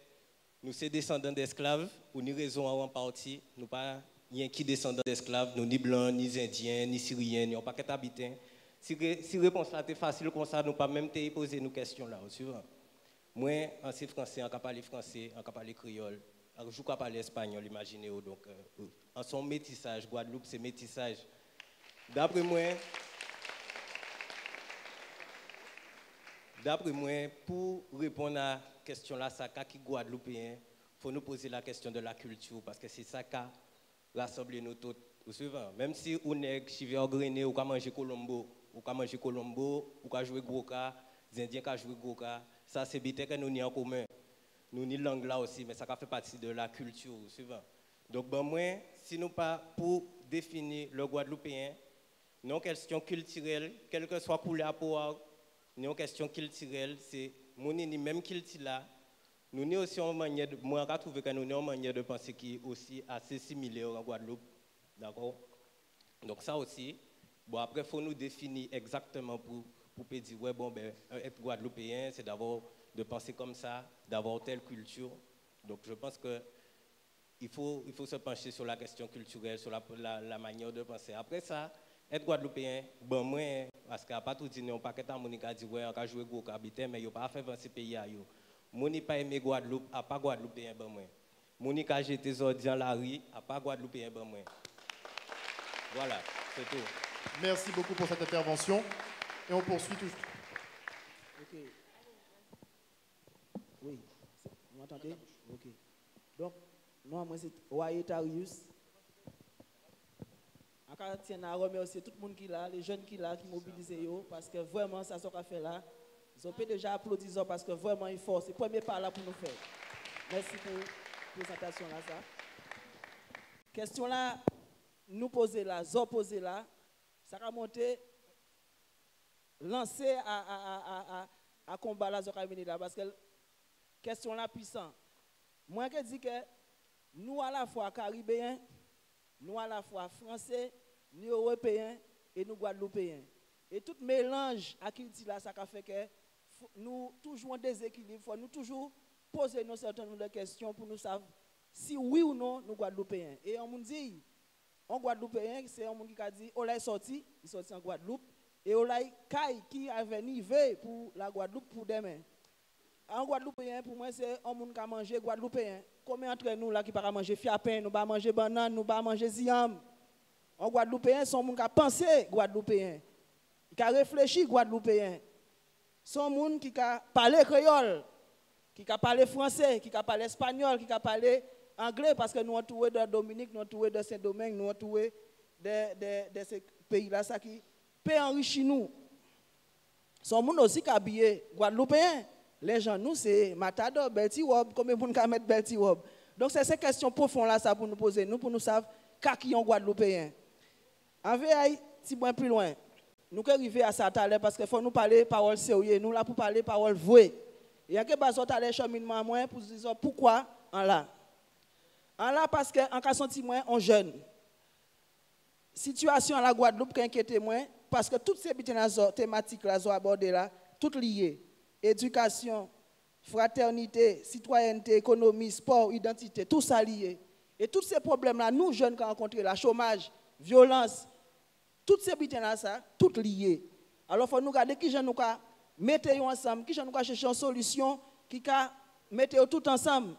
nous sommes descendants d'esclaves, pour une raison en partie, nous pas rien qui descendants d'esclaves, nous ni blancs, ni indiens, ni syriens, ni pas qu'être habitants. Si réponse là était facile comme ça, nous pas même te poser nos questions là, suivant. Moi, en c'est français, en parler français, en parler créole, en joue qu'à parler espagnol, imaginez donc en son métissage, Guadeloupe c'est métissage. D'après moi, pour répondre à la question là, ça qui Guadeloupéen, faut nous poser la question de la culture parce que c'est ça qui rassemble nous tous. Même si on est chivé au grenier, ou qu'à manger Colombo, ou qu'à manger Colombo, ou qu'à jouer Goka, les Indiens qui jouent Goka, ça c'est bien que nous avons en commun. Nous avons langue là aussi, mais ça fait partie de la culture. Donc ben moi, si nous pas pour définir le Guadeloupéen, non question culturelle, quelle que soit couleur pour non question culturelle, c'est mon même culture là. Nous avons aussi une manière de, moi je trouve que nous avons une manière de penser qui est aussi assez similaire en Guadeloupe. D'accord? Donc ça aussi, bon après il faut nous définir exactement pour dire ouais bon ben être Guadeloupéen, c'est d'abord de penser comme ça, d'avoir telle culture. Donc je pense que il faut se pencher sur la question culturelle, sur la manière de penser. Après ça, être Guadeloupéen, bon moi, parce qu'à pas tout dire, on pas qu'être à Monica dit ouais, on a joué Go habiter, mais il pas fait avancer pays à yo. Moni pas aimé Guadeloupe, à pas Guadeloupéen bon moi. Monica j'étais sorti dans la rue, à pas Guadeloupéen bon moi. Voilà, c'est tout. Merci beaucoup pour cette intervention. Et on poursuit tout. Ok. Oui, vous m'entendez? Ok. Donc, moi c'est Wayetarius. Je tiens à remercier tout le monde qui est là, les jeunes qui sont là, qui mobilisent, parce que vraiment, ça, ce qu'on fait là, ils ont déjà applaudi parce que vraiment, il faut. C'est le premier pas là pour nous faire. Merci pour la présentation là, ça. Question là, nous poser là, zo poser là, ça va monter, lancer à combat là, là, parce que question là puissant. Moi, je dis que nous à la fois caribéens, nous à la fois français, nous européens et nous guadeloupéens. Et tout mélange à qui là, ça fait que nous toujours en déséquilibre, il faut nous toujours poser nos certaines questions pour nous savoir si oui ou non nous guadeloupéens. Et on me dit, en guadeloupéen, c'est un monde qui a dit, on l'a sorti, il sorti en Guadeloupe, et on l'a caille qui a venu pour la Guadeloupe pour demain. En Guadeloupéen, pour moi, c'est un monde qui a mangé Guadeloupéen. Combien d'entre nous là qui ne pas manger fiapin, nous pas manger banane, nous pas manger ziam. En Guadeloupéen, c'est un monde qui a pensé Guadeloupéen, qui a réfléchi Guadeloupéen. C'est un monde qui a parlé créole, qui a parlé français, qui a parlé espagnol, qui a parlé anglais, parce que nous avons trouvé de Dominique, nous avons trouvé de Saint-Domingue, nous avons trouvé de ces pays-là, ça qui peut enrichir nous. C'est un monde aussi qui a habillé Guadeloupéen. Les gens, nous, c'est Matador, Belty Wob, combien de monde qui mettre Belty Wob. Donc, c'est ces questions profondes là, ça pour nous poser, nous, pour nous savoir qui en Guadeloupéen. En VAI, si bon plus loin, nous qui arriver à ça tout à l'heure, parce qu'il faut nous parler parole sérieux, nous là pour parler parole vraie. Il y a que besoin d'aller cheminement moins pour dire pourquoi en là. En là, parce qu'en cas senti moins, on jeune. Situation à la Guadeloupe qui inquiète moins, parce que toutes ces thématiques là, abordées là, toutes liées. Éducation, fraternité, citoyenneté, économie, sport, identité, tout ça lié. Et tous ces problèmes-là, nous, jeunes qui avons rencontré, la chômage, violence, toutes ces bitains-là, ça, tout lié. Alors, il faut nous regarder qui nous mettre ensemble, qui nous chercher une solution, qui mettre tout ensemble.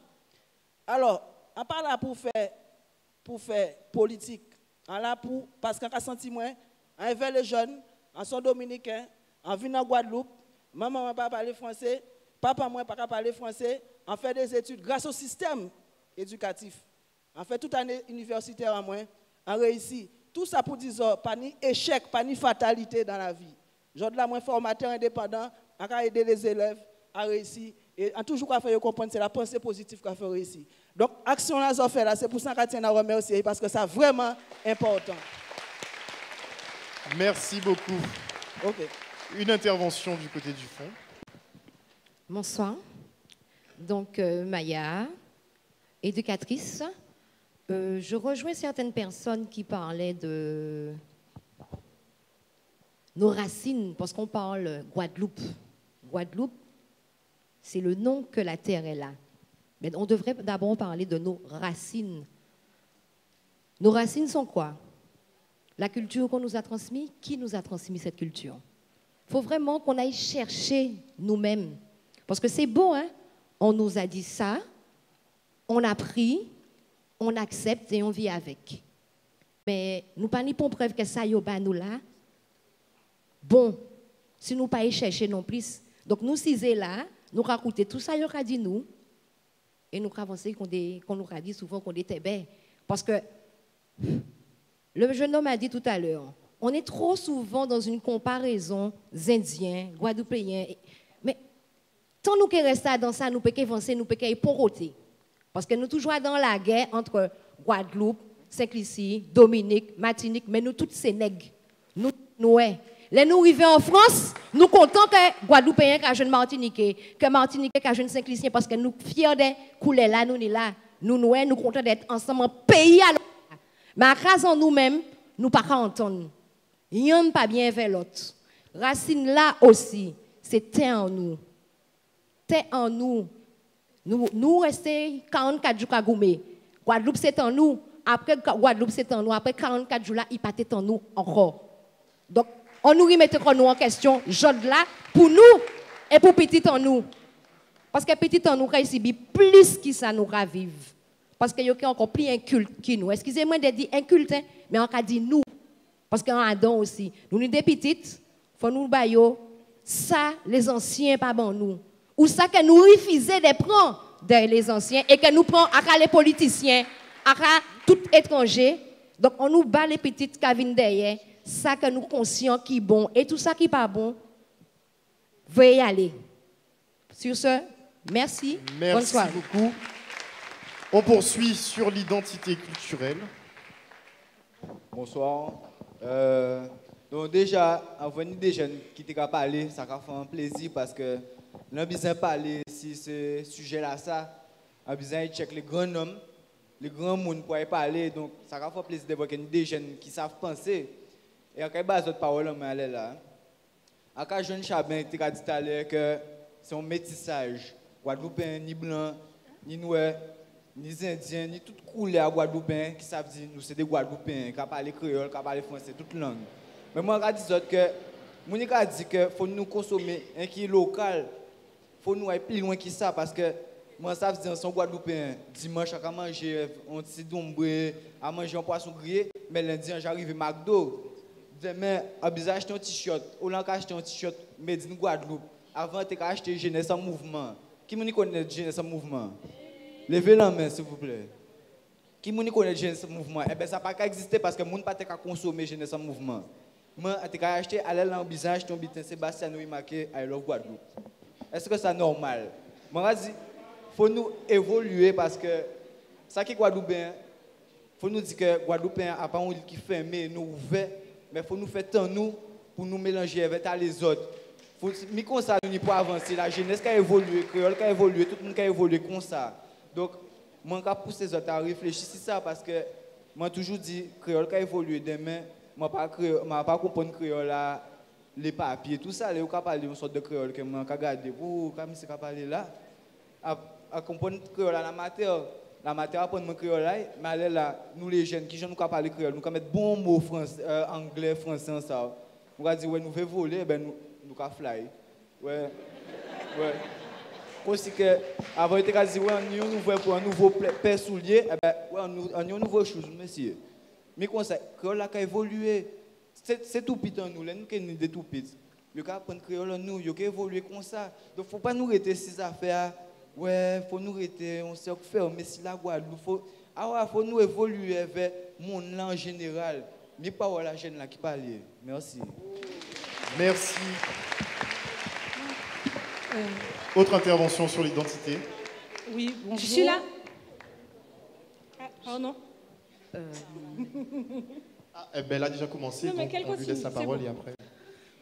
Alors, on parle là pour faire politique, on là pour, parce qu'on a senti moins, on vers les jeunes, en sont dominicains, en venant en Guadeloupe, maman ne peut pas parler français, papa ne peut pas parler français, on fait des études grâce au système éducatif. On fait toute année universitaire en moins, on réussit. Tout ça pour dire, pas ni échec, pas ni fatalité dans la vie. Aujourd'hui, là, moi, formateur indépendant, on a aidé les élèves à réussir. Et on toujours fait comprendre, c'est la pensée positive qui a fait réussir. Donc, action là, ça fait là, c'est pour ça qu'on tient à remercier, parce que c'est vraiment important. Merci beaucoup. OK. Une intervention du côté du fond. Bonsoir. Donc, Maya, éducatrice. Je rejoins certaines personnes qui parlaient de nos racines, parce qu'on parle Guadeloupe. Guadeloupe, c'est le nom que la terre est là. Mais on devrait d'abord parler de nos racines. Nos racines sont quoi? La culture qu'on nous a transmise, qui nous a transmis cette culture? Il faut vraiment qu'on aille chercher nous-mêmes. Parce que c'est beau, hein? On nous a dit ça, on a pris, on accepte et on vit avec. Mais nous pas ni pour preuve que ça y est nous là. Bon, si nous pas y chercher non plus. Donc nous si là, nous raconter tout ça y a dit nous et nous avancer qu'on nous a dit souvent qu'on était bête. Parce que le jeune homme a dit tout à l'heure, on est trop souvent dans une comparaison indiens, guadeloupéens. Mais tant nous qui restons dans ça, nous pouvons avancer, nous pouvons poroter. Parce que nous toujours dans la guerre entre Guadeloupe, Saint-Lucie, Dominique, Martinique, mais nous tous ces nègres. Nous, les nous arrivons en France, nous comptons que Guadeloupéens qui jeune Martiniquais, que Martiniquais qui jeune Saint-Lucien, parce que nous fiers de couler là, nous là. Nous comptons d'être ensemble en pays à l'autre. Mais à cause de nous-mêmes, nous ne pouvons pas entendre. Y'en pas bien vers l'autre. Racine là aussi, c'est terre en nous. Terre en nous. Nous restons 44 jours à Goumé. Guadeloupe, c'est en nous. Après Guadeloupe, c'est en nous. Après 44 jours là, il partait en nous encore. Donc, on nous remet nous en question, jode là, pour nous et pour petit en nous. Parce que petit en nous, ici, plus que ça nous ravive. Parce qu'il y a encore plus inculte que nous. Excusez-moi de dire inculte, hein, mais on a dit nous. Parce qu'on a don aussi. Nous sommes des petites, il faut nous bailler. Ça, les anciens, pas bon nous. Ou ça que nous refusons de prendre de les anciens et que nous prenons à les politiciens, à tout étranger. Donc on nous bat les petites qui viennent derrière. Ça que nous conscients qui est bon et tout ça qui n'est pas bon, veuillez y aller. Sur ce, merci. Merci beaucoup. On poursuit sur l'identité culturelle. Bonsoir. Donc déjà, avant des jeunes qui t'ont parlé, ça a fait un plaisir parce que nous avons besoin de parler si ce sujet-là, ça, on a besoin de checker les grands hommes, les grands monde pour y parler. Donc ça a fait plaisir de voir des jeunes qui savent penser. Et en cas de d'autres paroles, on est là. En cas de jeune Chabin, tu as dit tout à l'heure que c'est un métissage. Guadeloupéen, ni blanc, ni noir, ni indien, ni toute couleur guadeloupéen qui savent dire nous c'est des Guadeloupéens, qui parlent créole, qui parlent français, toute langue. Mais moi, je dis que Monique a dit qu'il faut nous consommer un qui est local. Il faut nous aller plus loin que ça parce que moi, ça veut dire son Guadeloupéen. Dimanche, à manger un petit dombré, à manger un poisson grillé, mais lundi, j'arrive à McDo. Demain, on a acheté un t-shirt. On a acheté un t-shirt made in Guadeloupe. Avant, tu as acheté Jeunesse en Mouvement. Qui me connaît Jeunesse en Mouvement? Levez la main, s'il vous plaît. Qui me connaît Jeunesse en Mouvement? Eh bien, ça n'a pas existé parce que le monde n'a pas consommé Jeunesse en Mouvement. Moi, tu as acheté, aller dans le business, acheter un bitin Sébastien Nouy marqué I love Guadeloupe. Est-ce que c'est normal? Moi, je dis, il faut nous évoluer parce que ça qui est Guadeloupéen, il faut nous dire que Guadeloupéen n'a pas un qui fermé, nous ouvert. Mais il faut nous faire tant nous pour nous mélanger avec les autres. Mais comme ça, nous pour avancer. La jeunesse qui a évolué, le créole qui a évolué, tout le monde qui a évolué comme ça. Donc, moi, je pousse les autres à réfléchir sur ça parce que moi, toujours dit, le créole qui a évolué demain, je ne pas comprendre le créole, les papiers, tout ça. Je ne parler d'une sorte de créole que je vais regarder. Vous, comme je vais parler là, à comprendre le créole à la matière. La matière apprend mon créole mais là, nous les jeunes qui nous parler créole, nous pouvons mettre bons mots anglais, français en ça. Nous allons dire ouais, nous voulons voler, ben nous allons fly. Ouais. Ouais. Aussi que avant de dire ouais, nous voulons un nouveau paire soulier, ben ouais, on une nouvelle chose monsieur. Mais comme ça, créole a évolué. C'est tout petit en nous, là nous sommes des tout petits. Nous allons apprendre créole en nous, nous allons évoluer comme ça. Donc faut pas nous rester ces affaires. Ouais, il faut nous rester, on sait faire, mais si la Guadeloupe, faut nous évoluer vers le monde là en général. Mais pas la jeune là qui parle. Merci. Merci. Autre intervention sur l'identité. Oui, bonjour. Je suis là. Pardon. Elle a déjà commencé, donc on lui laisse la parole et après.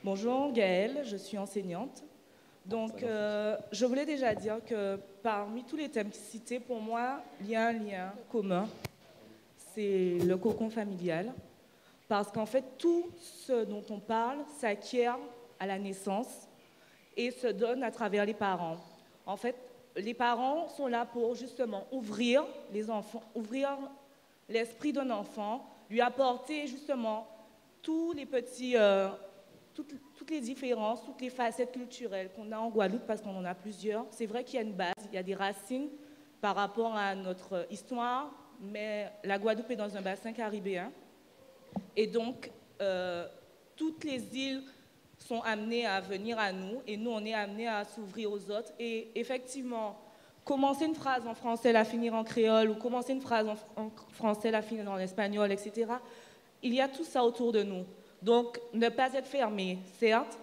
Bonjour, Gaëlle, je suis enseignante. Donc, je voulais déjà dire que parmi tous les thèmes cités, pour moi, il y a un lien commun, c'est le cocon familial. Parce qu'en fait, tout ce dont on parle s'acquiert à la naissance et se donne à travers les parents. En fait, les parents sont là pour justement ouvrir les enfants, ouvrir l'esprit d'un enfant, lui apporter justement tous les petits, toutes les différences, toutes les facettes culturelles qu'on a en Guadeloupe, parce qu'on en a plusieurs. C'est vrai qu'il y a une base, il y a des racines par rapport à notre histoire, mais la Guadeloupe est dans un bassin caribéen. Et donc, toutes les îles sont amenées à venir à nous, et nous, on est amenés à s'ouvrir aux autres. Et effectivement, commencer une phrase en français, la finir en créole, ou commencer une phrase en français, la finir en espagnol, etc., il y a tout ça autour de nous. Donc, ne pas être fermé, certes,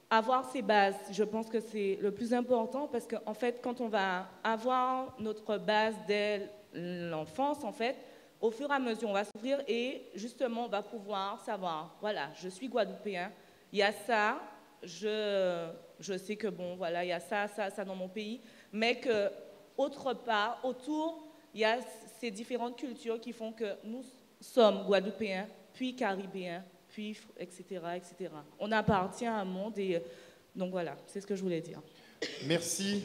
avoir ses bases, je pense que c'est le plus important, parce qu'en fait, quand on va avoir notre base dès l'enfance, en fait, au fur et à mesure, on va s'ouvrir et justement, on va pouvoir savoir, voilà, je suis guadeloupéen, il y a ça, je sais que bon, voilà, il y a ça dans mon pays, mais que autre part, autour, il y a ces différentes cultures qui font que nous sommes guadeloupéens, puis caribéens, puis etc., etc. On appartient à un monde et donc voilà, c'est ce que je voulais dire. Merci.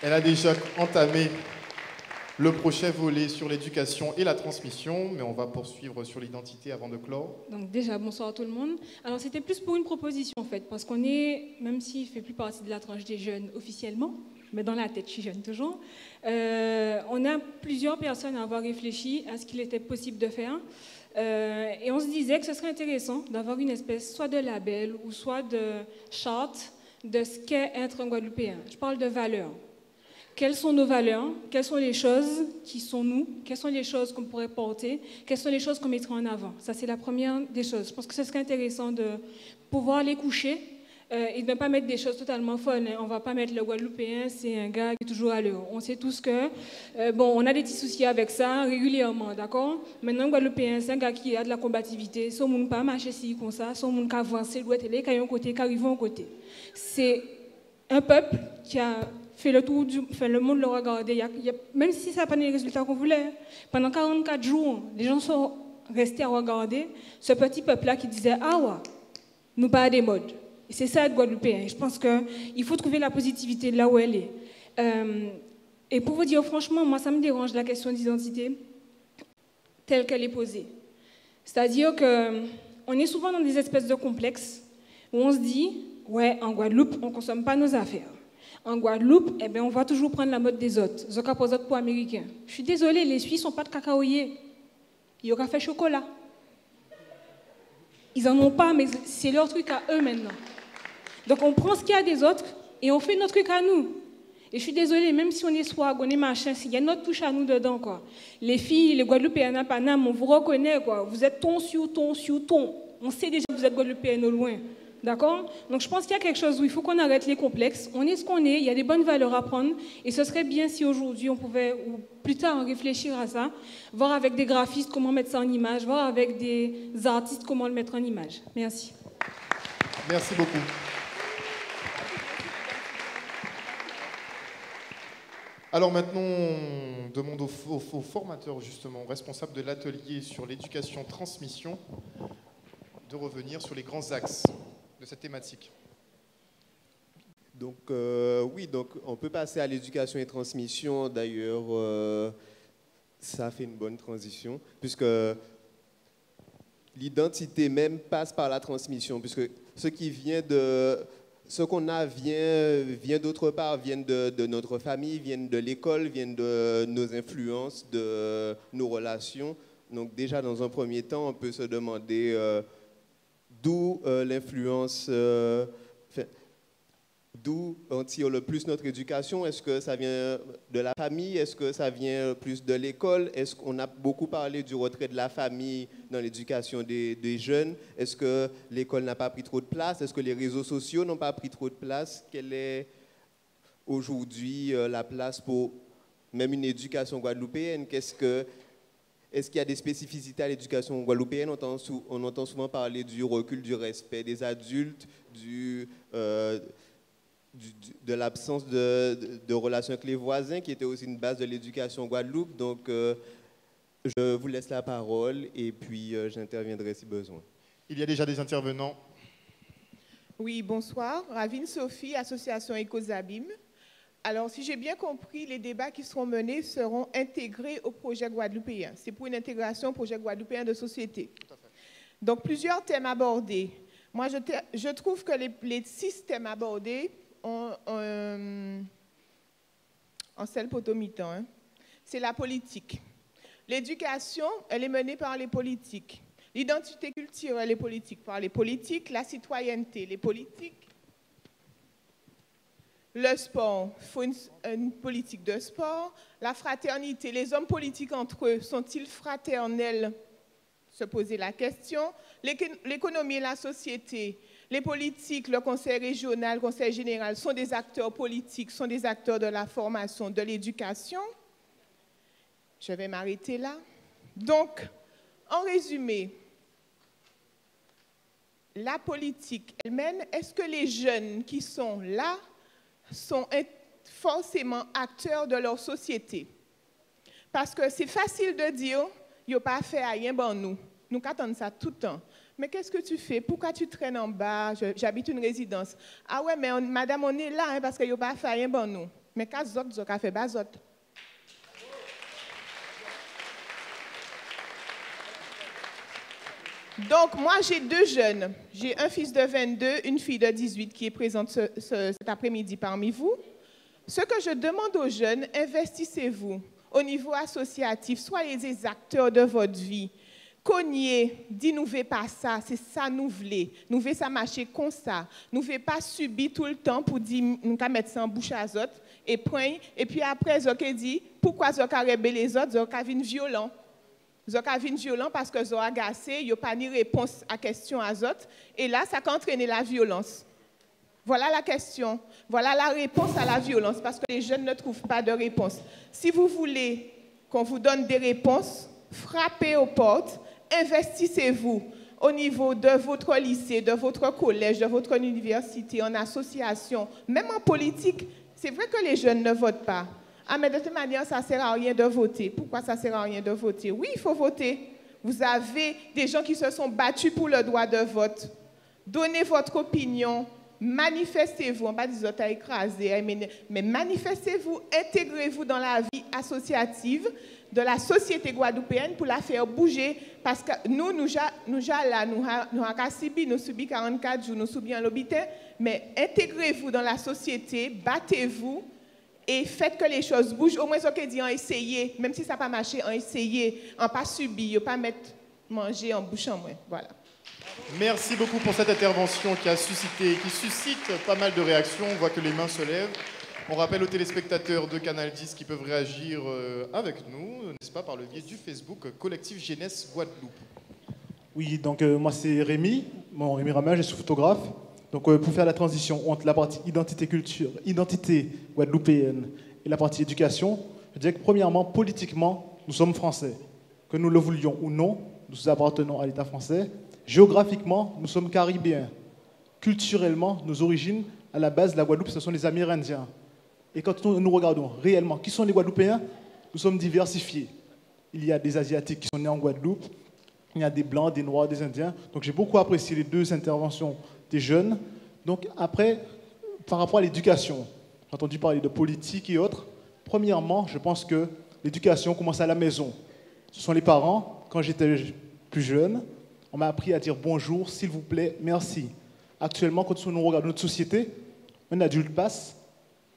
Elle a déjà entamé le prochain volet sur l'éducation et la transmission, mais on va poursuivre sur l'identité avant de clore. Donc déjà, bonsoir à tout le monde. Alors c'était plus pour une proposition en fait, parce qu'on est, même s'il ne fait plus partie de la tranche des jeunes officiellement, mais dans la tête, je suis jeune toujours, on a plusieurs personnes à avoir réfléchi à ce qu'il était possible de faire. Et on se disait que ce serait intéressant d'avoir une espèce soit de label ou soit de charte de ce qu'est être un Guadeloupéen. Je parle de valeurs. Quelles sont nos valeurs? Quelles sont les choses qui sont nous? Quelles sont les choses qu'on pourrait porter? Quelles sont les choses qu'on mettrait en avant? Ça, c'est la première des choses. Je pense que ce serait intéressant de pouvoir les coucher et de ne pas mettre des choses totalement folles. On ne va pas mettre le Guadeloupéen, c'est un gars qui est toujours à l'heure. On sait tous que, bon, on a des petits soucis avec ça régulièrement, d'accord? Maintenant, le Guadeloupéen, c'est un gars qui a de la combativité. Son monde pas marcher si comme ça, son monde qui avance, doit être là, qui a un côté, qui arrive à un côté. C'est un peuple qui a fait le tour le monde le regarder. Même si ça n'a pas donné les résultats qu'on voulait, pendant 44 jours, les gens sont restés à regarder ce petit peuple-là qui disait « Ah ouais, nous pas des modes ». Et c'est ça être Guadeloupéen. Je pense qu'il faut trouver la positivité là où elle est. Et pour vous dire franchement, moi ça me dérange la question d'identité telle qu'elle est posée. C'est-à-dire qu'on est souvent dans des espèces de complexes où on se dit « Ouais, en Guadeloupe, on ne consomme pas nos affaires ». En Guadeloupe, eh bien, on va toujours prendre la mode des autres. Ils ont posé pour américains. Je suis désolée, les Suisses n'ont pas de cacaoyer. Ils ont café chocolat. Ils n'en ont pas, mais c'est leur truc à eux maintenant. Donc on prend ce qu'il y a des autres et on fait notre truc à nous. Et je suis désolée, même si on est swag, on est machin, s'il y a notre touche à nous dedans, quoi. Les filles, les Guadeloupéennes à Paname, on vous reconnaît, quoi. Vous êtes ton sur ton sur ton. On sait déjà que vous êtes Guadeloupéennes au loin. D'accord? Donc je pense qu'il y a quelque chose où il faut qu'on arrête les complexes. On est ce qu'on est, il y a des bonnes valeurs à prendre. Et ce serait bien si aujourd'hui on pouvait, ou plus tard, réfléchir à ça, voir avec des graphistes comment mettre ça en image, voir avec des artistes comment le mettre en image. Merci. Merci beaucoup. Alors maintenant, on demande aux formateurs, justement, responsables de l'atelier sur l'éducation-transmission, de revenir sur les grands axes de cette thématique. Donc, oui, donc on peut passer à l'éducation et transmission. D'ailleurs, ça fait une bonne transition, puisque l'identité même passe par la transmission, puisque ce qu'on a vient d'autre part, vient de notre famille, vient de l'école, vient de nos influences, de nos relations. Donc déjà, dans un premier temps, on peut se demander d'où l'influence, d'où on tire le plus notre éducation. Est-ce que ça vient de la famille? Est-ce que ça vient plus de l'école? Est-ce qu'on a beaucoup parlé du retrait de la famille dans l'éducation des jeunes? Est-ce que l'école n'a pas pris trop de place? Est-ce que les réseaux sociaux n'ont pas pris trop de place? Quelle est aujourd'hui la place pour même une éducation guadeloupéenne? Est-ce qu'il y a des spécificités à l'éducation guadeloupéenne? On entend souvent parler du recul du respect des adultes, de l'absence de relations avec les voisins, qui était aussi une base de l'éducation Guadeloupe. Donc, je vous laisse la parole et puis j'interviendrai si besoin. Il y a déjà des intervenants. Oui, bonsoir. Ravine Sophie, association Ecosabim. Alors, si j'ai bien compris, les débats qui seront menés seront intégrés au projet guadeloupéen. C'est pour une intégration au projet guadeloupéen de société. Donc, plusieurs thèmes abordés. Moi, je trouve que les 6 thèmes abordés ont en seul potomitan. Hein. C'est la politique. L'éducation, elle est menée par les politiques. L'identité culturelle est politique par les politiques. La citoyenneté, les politiques. Le sport, il faut une politique de sport. La fraternité, les hommes politiques entre eux, sont-ils fraternels? Se poser la question. L'économie et la société, les politiques, le conseil régional, le conseil général sont des acteurs politiques, sont des acteurs de la formation, de l'éducation. Je vais m'arrêter là. Donc, en résumé, la politique elle-même, est-ce que les jeunes qui sont là sont forcément acteurs de leur société? Parce que c'est facile de dire, il n'y a pas fait rien pour nous. Nous attendons ça tout le temps. Mais qu'est-ce que tu fais? Pourquoi tu traînes en bas? J'habite une résidence. Ah ouais, mais madame, on est là hein, parce qu'il n'y a pas fait rien pour nous. Mais qu'est-ce que tu as fait? Donc, moi, j'ai 2 jeunes. J'ai un fils de 22, une fille de 18 qui est présente cet après-midi parmi vous. Ce que je demande aux jeunes, investissez-vous au niveau associatif, soyez des acteurs de votre vie. Cognez, dis nous ne pas ça, c'est ça nous voulons. Nous voulons ça marcher comme ça. Nous ne voulons pas subir tout le temps pour dire nous allons mettre ça en bouche à autres et prendre. Et puis après, vous avez dit pourquoi vous avez rebellé les autres, vous avez violent. Vous avez violent parce que vous avez agacé, vous n'avez pas ni réponse à la question à autres. Et là, ça a entraîné la violence. Voilà la question. Voilà la réponse à la violence parce que les jeunes ne trouvent pas de réponse. Si vous voulez qu'on vous donne des réponses, frappez aux portes, investissez-vous au niveau de votre lycée, de votre collège, de votre université, en association, même en politique. C'est vrai que les jeunes ne votent pas. Ah, mais de toute manière, ça ne sert à rien de voter. Pourquoi ça ne sert à rien de voter? Oui, il faut voter. Vous avez des gens qui se sont battus pour le droit de vote. Donnez votre opinion, manifestez-vous. On ne va pas dire que vous écrasé, mais manifestez-vous, intégrez-vous dans la vie associative de la société guadeloupéenne pour la faire bouger. Parce que nous avons subi 44 jours, nous subissons un l'hôpital, mais intégrez-vous dans la société, battez-vous et faites que les choses bougent. Au moins, ce qu'on dit, en essayer, même si ça n'a pas marché, en essayer, en pas subir, en pas mettre manger en bouche en moins. Voilà. Merci beaucoup pour cette intervention qui suscite pas mal de réactions. On voit que les mains se lèvent. On rappelle aux téléspectateurs de Canal 10 qui peuvent réagir avec nous, n'est-ce pas, par le biais du Facebook Collectif Jeunesse Guadeloupe. Oui, donc moi c'est Rémi Ramin, je suis photographe. Donc pour faire la transition entre la partie identité guadeloupéenne et la partie éducation, je dirais que premièrement, politiquement, nous sommes français. Que nous le voulions ou non, nous appartenons à l'État français. Géographiquement, nous sommes caribéens. Culturellement, nos origines, à la base de la Guadeloupe, ce sont les Amérindiens. Et quand nous regardons réellement qui sont les Guadeloupéens, nous sommes diversifiés. Il y a des Asiatiques qui sont nés en Guadeloupe, il y a des Blancs, des Noirs, des Indiens. Donc j'ai beaucoup apprécié les 2 interventions des jeunes. Donc après, par rapport à l'éducation, j'ai entendu parler de politique et autres. Premièrement, je pense que l'éducation commence à la maison. Ce sont les parents. Quand j'étais plus jeune, on m'a appris à dire bonjour, s'il vous plaît, merci. Actuellement, quand nous regardons notre société, un adulte passe,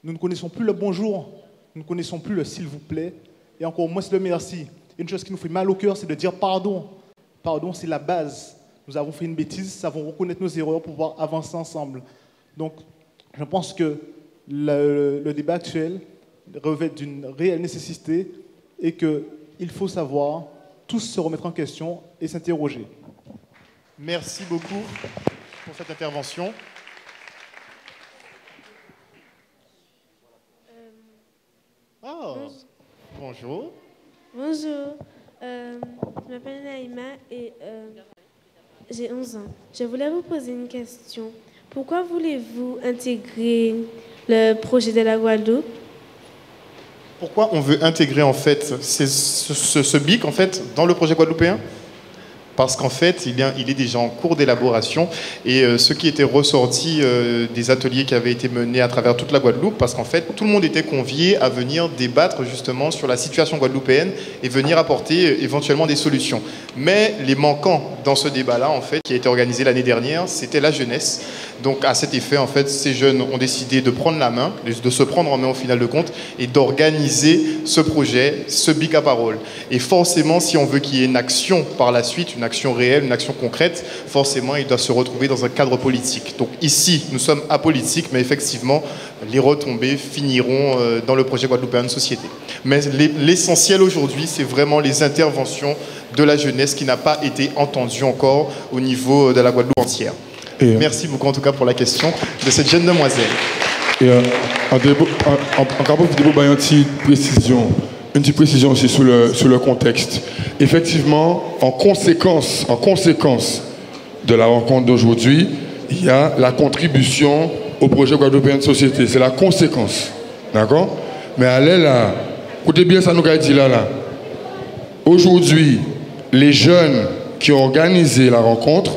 nous ne connaissons plus le bonjour, nous ne connaissons plus le s'il vous plaît, et encore moins le merci. Une chose qui nous fait mal au cœur, c'est de dire pardon. Pardon, c'est la base. Nous avons fait une bêtise, nous savons reconnaître nos erreurs pour pouvoir avancer ensemble. Donc, je pense que le débat actuel revêt d'une réelle nécessité et qu'il faut savoir tous se remettre en question et s'interroger. Merci beaucoup pour cette intervention. Bonjour. Bonjour, je m'appelle Naïma et j'ai 11 ans. Je voulais vous poser une question. Pourquoi voulez-vous intégrer le projet de la Guadeloupe? Pourquoi on veut intégrer en fait ce BIC en fait dans le projet guadeloupéen? parce qu'en fait, il est déjà en cours d'élaboration. Et ce qui était ressorti des ateliers qui avaient été menés à travers toute la Guadeloupe, parce qu'en fait, tout le monde était convié à venir débattre justement sur la situation guadeloupéenne et venir apporter éventuellement des solutions. Mais les manquants dans ce débat-là, en fait, qui a été organisé l'année dernière, c'était la jeunesse. Donc à cet effet, en fait, ces jeunes ont décidé de prendre la main, de se prendre en main au final de compte, et d'organiser ce projet, ce BIC à parole. Et forcément, si on veut qu'il y ait une action par la suite, une action réelle, une action concrète, forcément, il doit se retrouver dans un cadre politique. Donc ici, nous sommes apolitiques, mais effectivement, les retombées finiront dans le projet guadeloupéen de société. Mais l'essentiel aujourd'hui, c'est vraiment les interventions de la jeunesse qui n'a pas été entendue encore au niveau de la Guadeloupe entière. Merci beaucoup en tout cas pour la question de cette jeune demoiselle. Et en une petite précision aussi sur le contexte. Effectivement, en conséquence de la rencontre d'aujourd'hui, il y a la contribution au projet guadeloupéen de société. C'est la conséquence. D'accord? Mais allez là, écoutez bien ça nous a dit là. Aujourd'hui, les jeunes qui ont organisé la rencontre,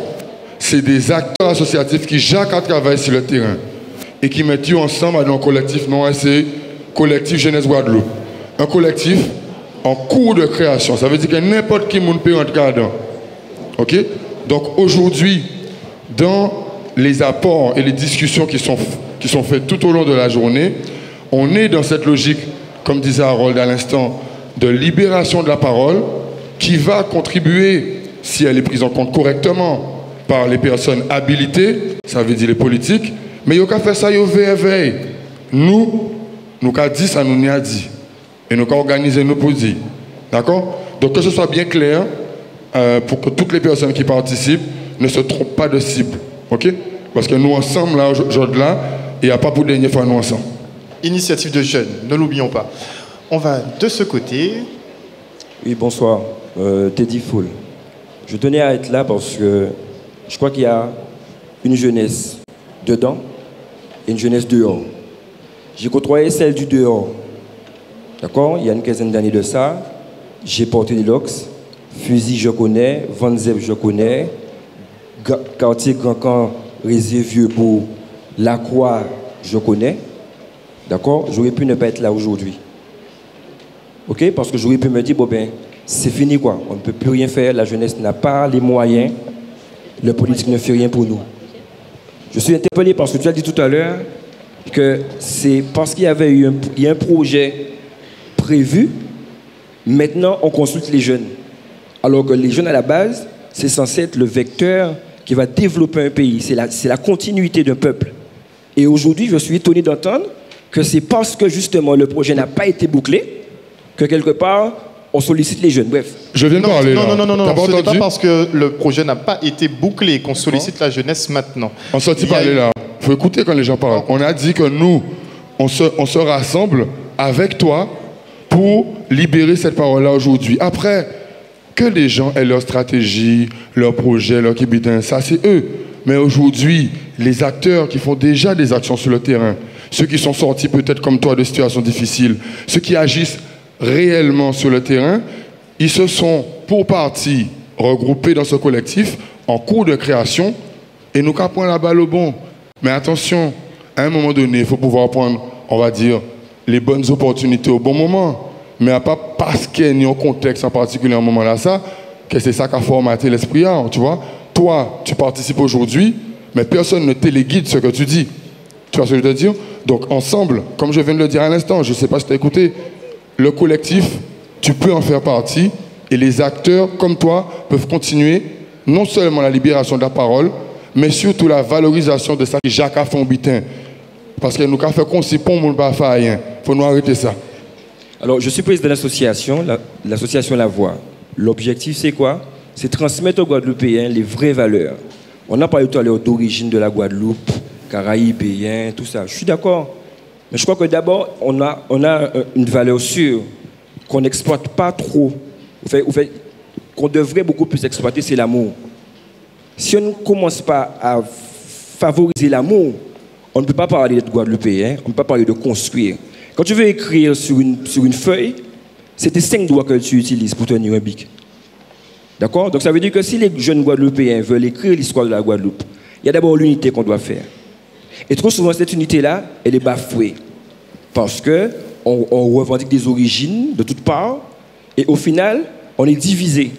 c'est des acteurs associatifs qui chaque travaillent sur le terrain et qui mettent ensemble dans un collectif, non, c'est collectif Jeunesse Guadeloupe. Un collectif en cours de création. Ça veut dire que n'importe qui peut rentrer dedans. OK? Donc aujourd'hui, dans les apports et les discussions qui sont faites tout au long de la journée, on est dans cette logique, comme disait Harold à l'instant, de libération de la parole qui va contribuer, si elle est prise en compte correctement, par les personnes habilitées, ça veut dire les politiques, mais il y a fait ça, il y a veille. Nous avons dit ça, nous n'y a dit. Et nous avons organisé nos positions. D'accord? Donc que ce soit bien clair, pour que toutes les personnes qui participent ne se trompent pas de cible. OK? Parce que nous ensemble, là, aujourd'hui, là, il n'y a pas pour la dernière fois nous ensemble. Initiative de jeunes, ne l'oublions pas. On va de ce côté. Oui, bonsoir. Teddy Foul. Je tenais à être là parce que je crois qu'il y a une jeunesse dedans et une jeunesse dehors. J'ai côtoyé celle du dehors. D'accord? Il y a une quinzaine d'années de ça. J'ai porté des locks. Fusil, je connais. Van Zep, je connais. Quartier Grand Camp, Réservieux pour La Croix, je connais. D'accord? J'aurais pu ne pas être là aujourd'hui. OK? Parce que j'aurais pu me dire, bon ben, c'est fini quoi. On ne peut plus rien faire. La jeunesse n'a pas les moyens. Le politique ne fait rien pour nous. Je suis interpellé parce que tu as dit tout à l'heure que c'est parce qu'il y avait eu un projet prévu, maintenant on consulte les jeunes. Alors que les jeunes à la base, c'est censé être le vecteur qui va développer un pays. C'est la continuité d'un peuple. Et aujourd'hui, je suis étonné d'entendre que c'est parce que justement le projet n'a pas été bouclé que quelque part on sollicite les jeunes. Bref. Je viens de parler là. Non, ce n'est pas parce que le projet n'a pas été bouclé qu'on sollicite la jeunesse maintenant. On sortit parler là. Il faut écouter quand les gens parlent. On a dit que nous, on se rassemble avec toi pour libérer cette parole-là aujourd'hui. Après, que les gens aient leur stratégie, leur projet, leur kibitin, ça c'est eux. Mais aujourd'hui, les acteurs qui font déjà des actions sur le terrain, ceux qui sont sortis peut-être comme toi de situations difficiles, ceux qui agissent réellement sur le terrain, ils se sont pour partie regroupés dans ce collectif en cours de création et nous qu'à prendre la balle au bon. Mais attention, à un moment donné, il faut pouvoir prendre, on va dire, les bonnes opportunités au bon moment. Mais à pas parce qu'il y a un contexte en particulier à un moment là, ça, que c'est ça qui a formaté l'esprit, tu vois. Toi, tu participes aujourd'hui, mais personne ne téléguide ce que tu dis. Tu vois ce que je veux dire? Donc ensemble, comme je viens de le dire à l'instant, je ne sais pas si tu as écouté, le collectif, tu peux en faire partie et les acteurs comme toi peuvent continuer non seulement la libération de la parole, mais surtout la valorisation de ça que Jacques a fait en bitin. Parce que nous avons fait qu'on s'y pond, on ne peut pas faire rien. Il faut nous arrêter ça. Alors, je suis président de l'association, l'association La Voix. L'objectif, c'est quoi? C'est transmettre aux Guadeloupéens les vraies valeurs. On a parlé tout à l'heure d'origine de la Guadeloupe, Caraïbéen, tout ça. Je suis d'accord. Mais je crois que d'abord, on a une valeur sûre qu'on n'exploite pas trop, qu'on devrait beaucoup plus exploiter, c'est l'amour. Si on ne commence pas à favoriser l'amour, on ne peut pas parler d'être Guadeloupéen, on ne peut pas parler de construire. Quand tu veux écrire sur une feuille, c'est tes 5 doigts que tu utilises pour tenir un bic. D'accord? Donc ça veut dire que si les jeunes Guadeloupéens veulent écrire l'histoire de la Guadeloupe, il y a d'abord l'unité qu'on doit faire. Et trop souvent, cette unité-là, elle est bafouée. Parce qu'on revendique des origines de toutes parts, et au final, on est divisé.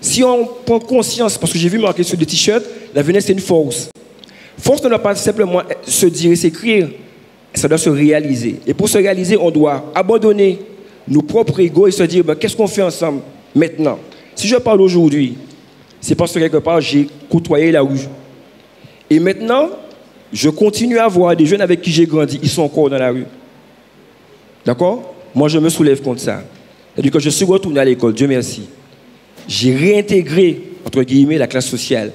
Si on prend conscience, parce que j'ai vu marqué sur le t-shirt, la jeunesse c'est une force. Force ne doit pas simplement se dire et s'écrire, ça doit se réaliser. Et pour se réaliser, on doit abandonner nos propres égos et se dire, ben, qu'est-ce qu'on fait ensemble maintenant? Si je parle aujourd'hui, c'est parce que quelque part, j'ai côtoyé la rue. Et maintenant, je continue à voir des jeunes avec qui j'ai grandi, ils sont encore dans la rue. D'accord? Moi, je me soulève contre ça. C'est-à-dire que je suis retourné à l'école, Dieu merci. J'ai réintégré, entre guillemets, la classe sociale.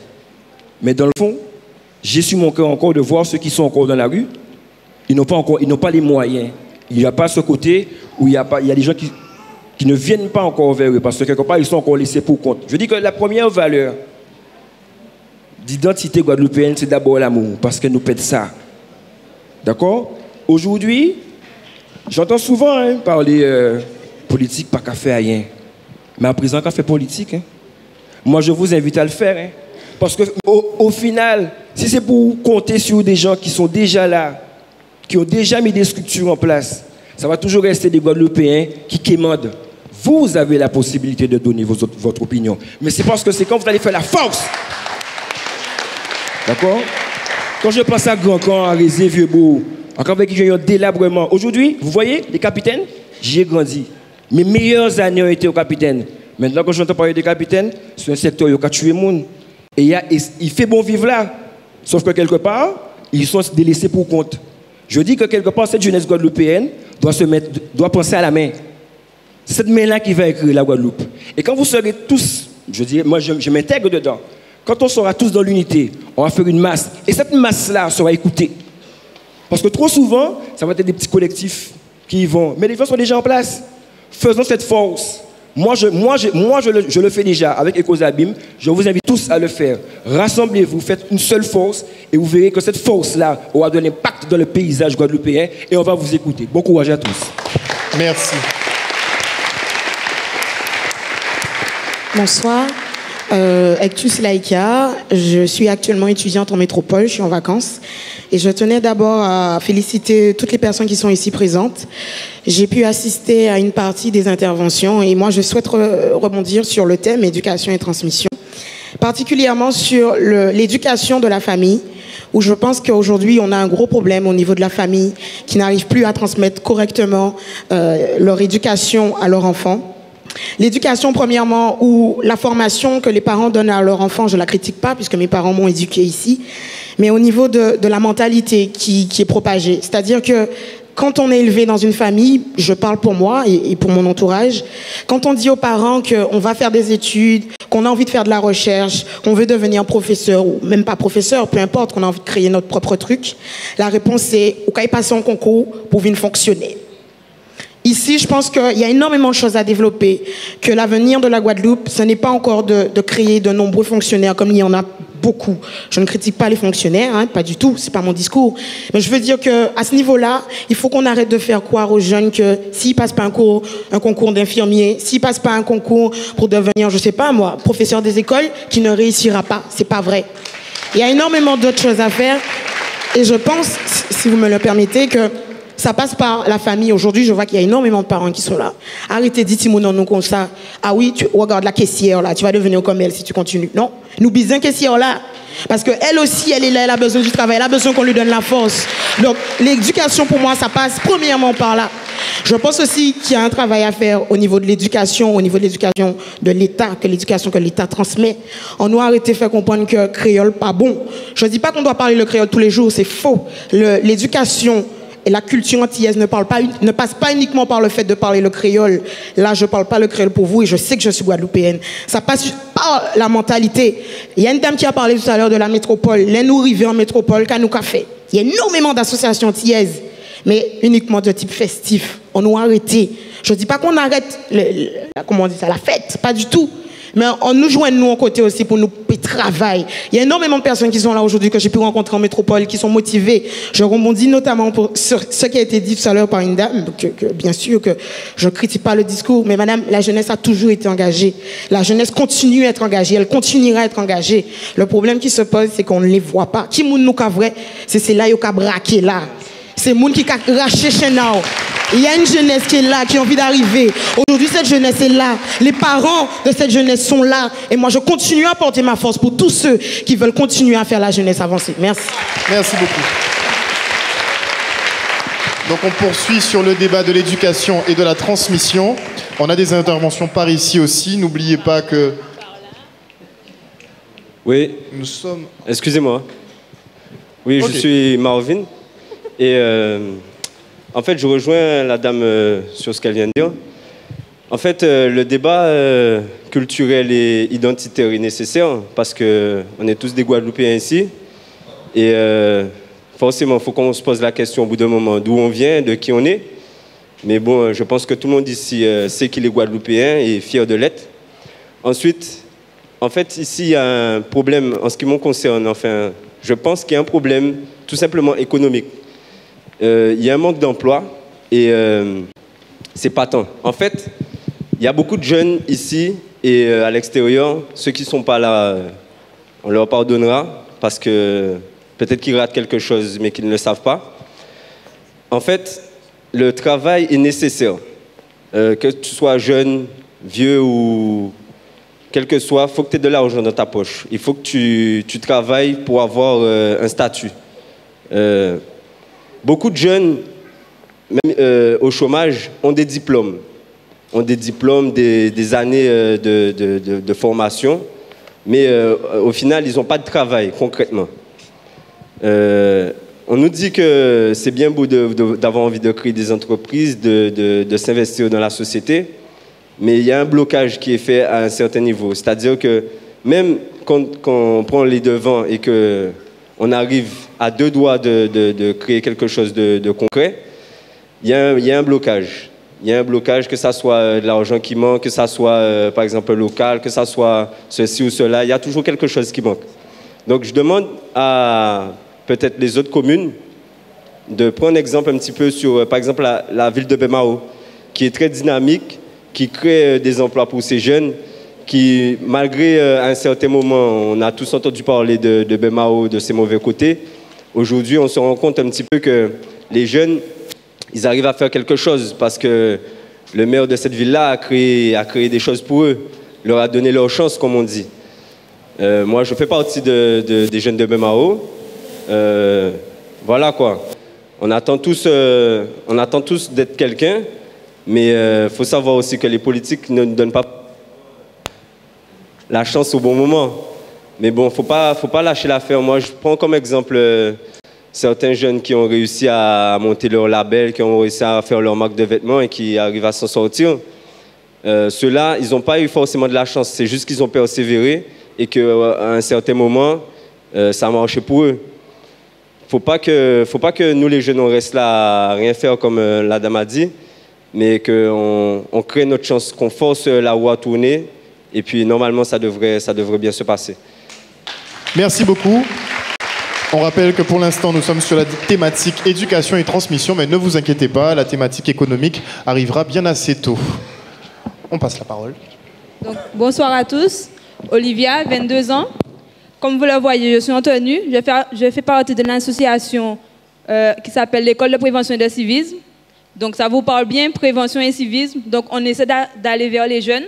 Mais dans le fond, j'ai su mon cœur encore de voir ceux qui sont encore dans la rue. Ils n'ont pas les moyens. Il n'y a pas ce côté où il y a des gens qui ne viennent pas encore vers eux parce que quelque part, ils sont encore laissés pour compte. Je dis que la première valeur d'identité guadeloupéenne, c'est d'abord l'amour, parce que nous pète ça. D'accord? Aujourd'hui, j'entends souvent parler politique, pas qu'à faire rien. Mais à présent, qu'à faire politique. Moi, je vous invite à le faire. Parce qu'au final, si c'est pour compter sur des gens qui sont déjà là, qui ont déjà mis des structures en place, ça va toujours rester des Guadeloupéens qui quémandent. Vous avez la possibilité de donner votre opinion. Mais c'est parce que c'est quand vous allez faire la force. D'accord? Quand je pense à Grand Camp, à Rézé, Vieux-Beau, encore avec qui j'ai eu un délabrement. Aujourd'hui, vous voyez, les capitaines, j'y ai grandi. Mes meilleures années ont été au capitaine. Maintenant, quand j'entends parler des capitaines, c'est un secteur qui a tué le monde. Et il fait bon vivre là. Sauf que quelque part, ils sont délaissés pour compte. Je dis que quelque part, cette jeunesse guadeloupéenne doit penser à la main. C'est cette main-là qui va écrire la Guadeloupe. Et quand vous serez tous, je dis, moi je m'intègre dedans, quand on sera tous dans l'unité, on va faire une masse. Et cette masse-là sera écoutée. Parce que trop souvent, ça va être des petits collectifs qui y vont. Mais les gens sont déjà en place. Faisons cette force. Moi, je le fais déjà avec Ecosabim. Je vous invite tous à le faire. Rassemblez-vous, faites une seule force et vous verrez que cette force-là aura de l'impact dans le paysage guadeloupéen et on va vous écouter. Bon courage à tous. Merci. Bonsoir. Ectus Laïka, je suis actuellement étudiante en métropole, je suis en vacances. Et je tenais d'abord à féliciter toutes les personnes qui sont ici présentes. J'ai pu assister à une partie des interventions et moi je souhaite rebondir sur le thème éducation et transmission, particulièrement sur l'éducation de la famille, où je pense qu'aujourd'hui on a un gros problème au niveau de la famille qui n'arrive plus à transmettre correctement leur éducation à leurs enfants. L'éducation, premièrement, ou la formation que les parents donnent à leurs enfants, je ne la critique pas puisque mes parents m'ont éduqué ici, mais au niveau de la mentalité qui est propagée. C'est-à-dire que quand on est élevé dans une famille, je parle pour moi et pour mon entourage, quand on dit aux parents qu'on va faire des études, qu'on a envie de faire de la recherche, qu'on veut devenir professeur ou même pas professeur, peu importe, qu'on a envie de créer notre propre truc, la réponse c'est « ou qu'à y passer en concours pour venir fonctionner ». Ici, je pense qu'il y a énormément de choses à développer, que l'avenir de la Guadeloupe, ce n'est pas encore de créer de nombreux fonctionnaires comme il y en a beaucoup. Je ne critique pas les fonctionnaires, hein, pas du tout, c'est pas mon discours. Mais je veux dire qu'à ce niveau-là, il faut qu'on arrête de faire croire aux jeunes que s'ils passent pas un concours d'infirmier, s'ils passent pas un concours pour devenir, je sais pas moi, professeur des écoles, qui ne réussira pas. C'est pas vrai. Il y a énormément d'autres choses à faire. Et je pense, si vous me le permettez, que ça passe par la famille. Aujourd'hui, je vois qu'il y a énormément de parents qui sont là. Arrêtez de dire Timoun nous comme ça. Ah oui, tu regardes la caissière là, tu vas devenir comme elle si tu continues. Non, nous bisons la caissière là. Parce qu'elle aussi, elle est là, elle a besoin du travail, elle a besoin qu'on lui donne la force. Donc, l'éducation, pour moi, ça passe premièrement par là. Je pense aussi qu'il y a un travail à faire au niveau de l'éducation de l'État, que l'éducation que l'État transmet. On doit arrêter de faire comprendre que le créole pas bon. Je ne dis pas qu'on doit parler le créole tous les jours, c'est faux. L'éducation et la culture antillaise ne passe pas uniquement par le fait de parler le créole. Là, je ne parle pas le créole pour vous et je sais que je suis guadeloupéenne. Ça passe par la mentalité. Il y a une dame qui a parlé tout à l'heure de la métropole. Les nous arrivés en métropole, qu'à nous café. Il y a énormément d'associations antillaises, mais uniquement de type festif. On doit arrêter. Je ne dis pas qu'on arrête, comment on dit ça, la fête, pas du tout. Mais on nous joint nous en côté aussi pour nous péter travaillent. Il y a énormément de personnes qui sont là aujourd'hui, que j'ai pu rencontrer en métropole, qui sont motivées. Je rebondis notamment sur ce qui a été dit tout à l'heure par une dame, bien sûr que je ne critique pas le discours, mais madame, la jeunesse a toujours été engagée. La jeunesse continue à être engagée, elle continuera à être engagée. Le problème qui se pose, c'est qu'on ne les voit pas. Qui moun nou ka vrai, c'est là, yo ka braqué là. C'est moun qui a raché chez nous. Il y a une jeunesse qui est là, qui a envie d'arriver. Aujourd'hui, cette jeunesse est là. Les parents de cette jeunesse sont là. Et moi, je continue à porter ma force pour tous ceux qui veulent continuer à faire la jeunesse avancer. Merci. Merci beaucoup. Donc, on poursuit sur le débat de l'éducation et de la transmission. On a des interventions par ici aussi. N'oubliez pas que... Oui. Nous sommes... Excusez-moi. Oui, Okay. Je suis Marvin. Et en fait, je rejoins la dame sur ce qu'elle vient de dire. En fait, le débat culturel et identitaire est nécessaire parce qu'on est tous des Guadeloupéens ici. Et forcément, il faut qu'on se pose la question au bout d'un moment d'où on vient, de qui on est. Mais bon, je pense que tout le monde ici sait qu'il est Guadeloupéen et est fier de l'être. Ensuite, en fait, ici, il y a un problème en ce qui me concerne. Enfin, je pense qu'il y a un problème tout simplement économique. Il y a un manque d'emploi et c'est patent. En fait, il y a beaucoup de jeunes ici et à l'extérieur. Ceux qui ne sont pas là, on leur pardonnera parce que peut-être qu'ils ratent quelque chose mais qu'ils ne le savent pas. En fait, le travail est nécessaire. Que tu sois jeune, vieux ou quel que soit, il faut que tu aies de l'argent dans ta poche. Il faut que tu travailles pour avoir un statut. Beaucoup de jeunes, même au chômage, ont des diplômes. Ont des diplômes, des années de formation, mais au final, ils n'ont pas de travail, concrètement. On nous dit que c'est bien beau d'avoir envie de créer des entreprises, de s'investir dans la société, mais il y a un blocage qui est fait à un certain niveau. C'est-à-dire que même quand on prend les devants et qu'on arrive à deux doigts de créer quelque chose de concret, il y a un blocage. Il y a un blocage, que ça soit de l'argent qui manque, que ça soit par exemple local, que ça soit ceci ou cela, il y a toujours quelque chose qui manque. Donc je demande à peut-être les autres communes de prendre exemple un petit peu sur par exemple la ville de Bemao, qui est très dynamique, qui crée des emplois pour ces jeunes, qui malgré à un certain moment, on a tous entendu parler de Bemao, de ses mauvais côtés. Aujourd'hui, on se rend compte un petit peu que les jeunes, ils arrivent à faire quelque chose parce que le maire de cette ville-là a créé des choses pour eux, leur a donné leur chance, comme on dit. Moi, je fais partie des jeunes de Bemao. Voilà quoi. On attend tous d'être quelqu'un, mais il faut savoir aussi que les politiques ne nous donnent pas la chance au bon moment. Mais bon, faut pas lâcher l'affaire. Moi, je prends comme exemple certains jeunes qui ont réussi à monter leur label, qui ont réussi à faire leur marque de vêtements et qui arrivent à s'en sortir. Ceux-là, ils n'ont pas eu forcément de la chance. C'est juste qu'ils ont persévéré et qu'à un certain moment, ça a marché pour eux. Faut pas que nous, les jeunes, on reste là à rien faire comme la dame a dit, mais qu'on crée notre chance, qu'on force la roue à tourner. Et puis, normalement, ça devrait bien se passer. Merci beaucoup. On rappelle que pour l'instant, nous sommes sur la thématique éducation et transmission, mais ne vous inquiétez pas, la thématique économique arrivera bien assez tôt. On passe la parole. Donc, bonsoir à tous. Olivia, 22 ans. Comme vous le voyez, je suis en tenue. Je fais partie de l'association qui s'appelle l'École de prévention et de civisme. Donc, ça vous parle bien, prévention et civisme. Donc, on essaie d'aller vers les jeunes.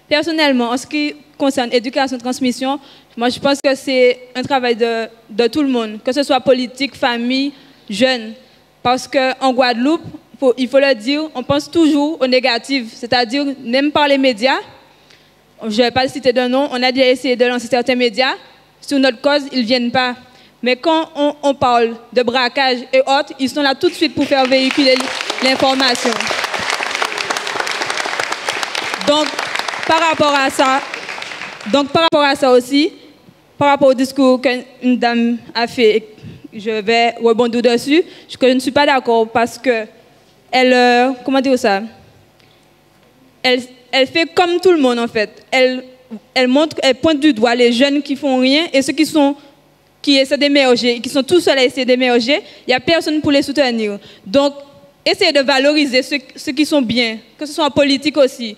Personnellement, en ce qui concerne éducation et transmission, moi, je pense que c'est un travail de tout le monde, que ce soit politique, famille, jeunes. Parce qu'en Guadeloupe, il faut le dire, on pense toujours au négatif, c'est-à-dire même par les médias. Je ne vais pas citer de nom, on a déjà essayé de lancer certains médias. Sur notre cause, ils ne viennent pas. Mais quand on parle de braquage et autres, ils sont là tout de suite pour faire véhiculer l'information. Donc, par rapport à ça aussi, par rapport au discours qu'une dame a fait, je vais rebondir dessus, que je ne suis pas d'accord parce que elle, comment dire ça, elle fait comme tout le monde en fait. Elle elle pointe du doigt les jeunes qui font rien et ceux qui essaient d'émerger, qui sont tout seuls à essayer d'émerger, il n'y a personne pour les soutenir. Donc, essayez de valoriser ceux qui sont bien, que ce soit en politique aussi.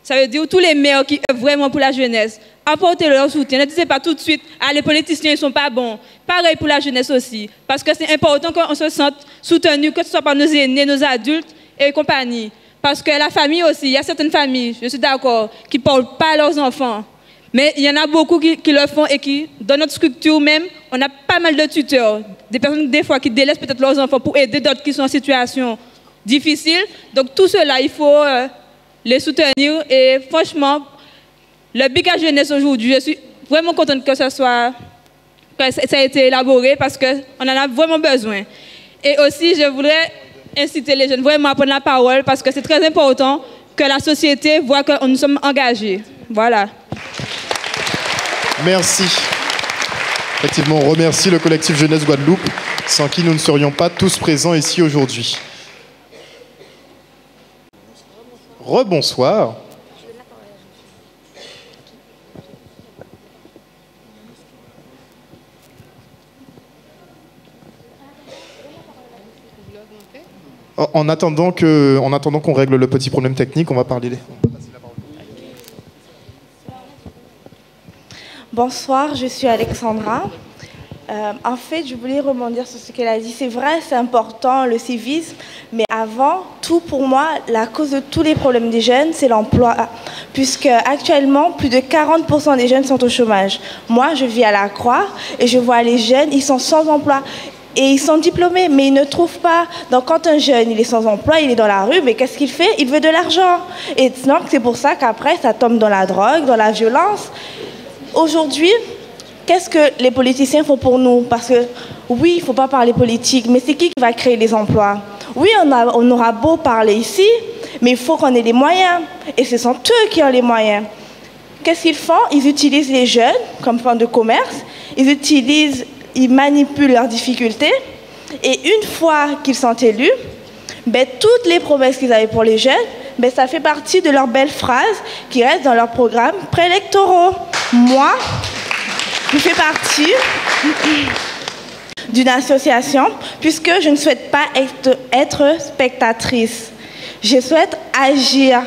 Ça veut dire tous les maires qui œuvrent vraiment pour la jeunesse, apportez leur soutien. Ne disez pas tout de suite, ah, les politiciens ne sont pas bons. Pareil pour la jeunesse aussi, parce que c'est important qu'on se sente soutenu, que ce soit par nos aînés, nos adultes et compagnie. Parce que la famille aussi, il y a certaines familles, je suis d'accord, qui ne parlent pas à leurs enfants. Mais il y en a beaucoup qui le font et qui, dans notre structure même, on a pas mal de tuteurs. Des personnes, des fois, qui délaissent peut-être leurs enfants pour aider d'autres qui sont en situation difficile. Donc tout cela, il faut les soutenir. Et franchement, le BICA Jeunesse aujourd'hui, je suis vraiment contente que ça a été élaboré parce qu'on en a vraiment besoin. Et aussi, je voudrais inciter les jeunes vraiment à prendre la parole parce que c'est très important que la société voit que nous sommes engagés. Voilà. Merci. Effectivement, on remercie le collectif Jeunesse Guadeloupe, sans qui nous ne serions pas tous présents ici aujourd'hui. Rebonsoir. En attendant qu'on règle le petit problème technique, on va parler. Bonsoir, je suis Alexandra. En fait, je voulais rebondir sur ce qu'elle a dit. C'est vrai, c'est important le civisme, mais avant tout, pour moi, la cause de tous les problèmes des jeunes, c'est l'emploi. Puisque actuellement, plus de 40% des jeunes sont au chômage. Moi, je vis à la Croix et je vois les jeunes, ils sont sans emploi. Et ils sont diplômés, mais ils ne trouvent pas. Donc quand un jeune, il est sans emploi, il est dans la rue, mais qu'est-ce qu'il fait? Il veut de l'argent. Et donc c'est pour ça qu'après, ça tombe dans la drogue, dans la violence. Aujourd'hui, qu'est-ce que les politiciens font pour nous? Parce que oui, il ne faut pas parler politique, mais c'est qui va créer les emplois? Oui, on aura beau parler ici, mais il faut qu'on ait les moyens. Et ce sont eux qui ont les moyens. Qu'est-ce qu'ils font? Ils utilisent les jeunes comme fonds de commerce. Ils manipulent leurs difficultés. Et une fois qu'ils sont élus, toutes les promesses qu'ils avaient pour les jeunes, ça fait partie de leurs belles phrases qui restent dans leurs programmes préélectoraux. Moi, je fais partie d'une association puisque je ne souhaite pas être spectatrice. Je souhaite agir.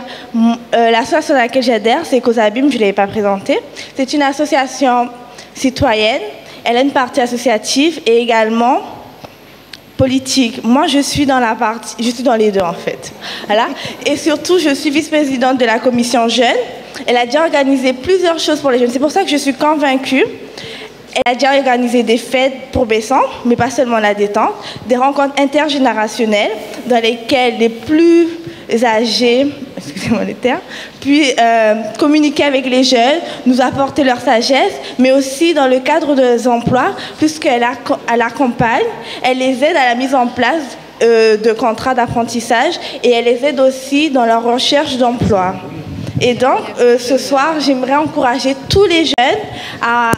L'association à laquelle j'adhère, c'est CAUSABIM, je ne l'avais pas présentée. C'est une association citoyenne. Elle a une partie associative et également politique. Moi, je suis dans les deux en fait. Voilà. Et surtout, je suis vice-présidente de la commission jeunes. Elle a déjà organisé plusieurs choses pour les jeunes. C'est pour ça que je suis convaincue. Elle a déjà organisé des fêtes pour Bessan, mais pas seulement la détente, des rencontres intergénérationnelles dans lesquelles les plus âgés, excusez-moi les termes, puis communiquer avec les jeunes, nous apporter leur sagesse, mais aussi dans le cadre des emplois, puisqu'elle accompagne, elle les aide à la mise en place de contrats d'apprentissage et elle les aide aussi dans leur recherche d'emploi. Et donc, ce soir, j'aimerais encourager tous les jeunes à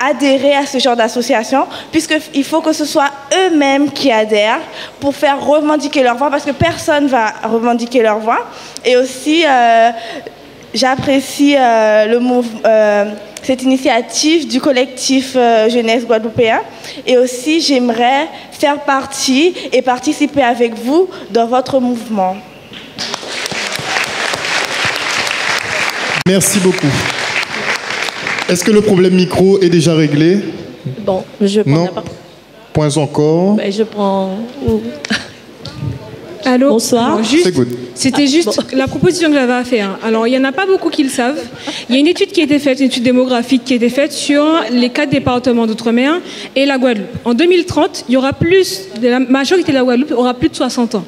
adhérer à ce genre d'association, puisqu'il faut que ce soit eux-mêmes qui adhèrent pour faire revendiquer leur voix, parce que personne ne va revendiquer leur voix. Et aussi, j'apprécie cette initiative du collectif Jeunesse Guadeloupéen. Et aussi, j'aimerais faire partie et participer avec vous dans votre mouvement. Merci beaucoup. Est-ce que le problème micro est déjà réglé? Bon, je prends. Non. Point encore. Je prends. Allô? Bonsoir. C'était juste la proposition que j'avais à faire. Alors, il n'y en a pas beaucoup qui le savent. Il y a une étude qui a été faite, une étude démographique qui a été faite sur les 4 départements d'outre-mer et la Guadeloupe. En 2030, il y aura la majorité de la Guadeloupe aura plus de 60 ans.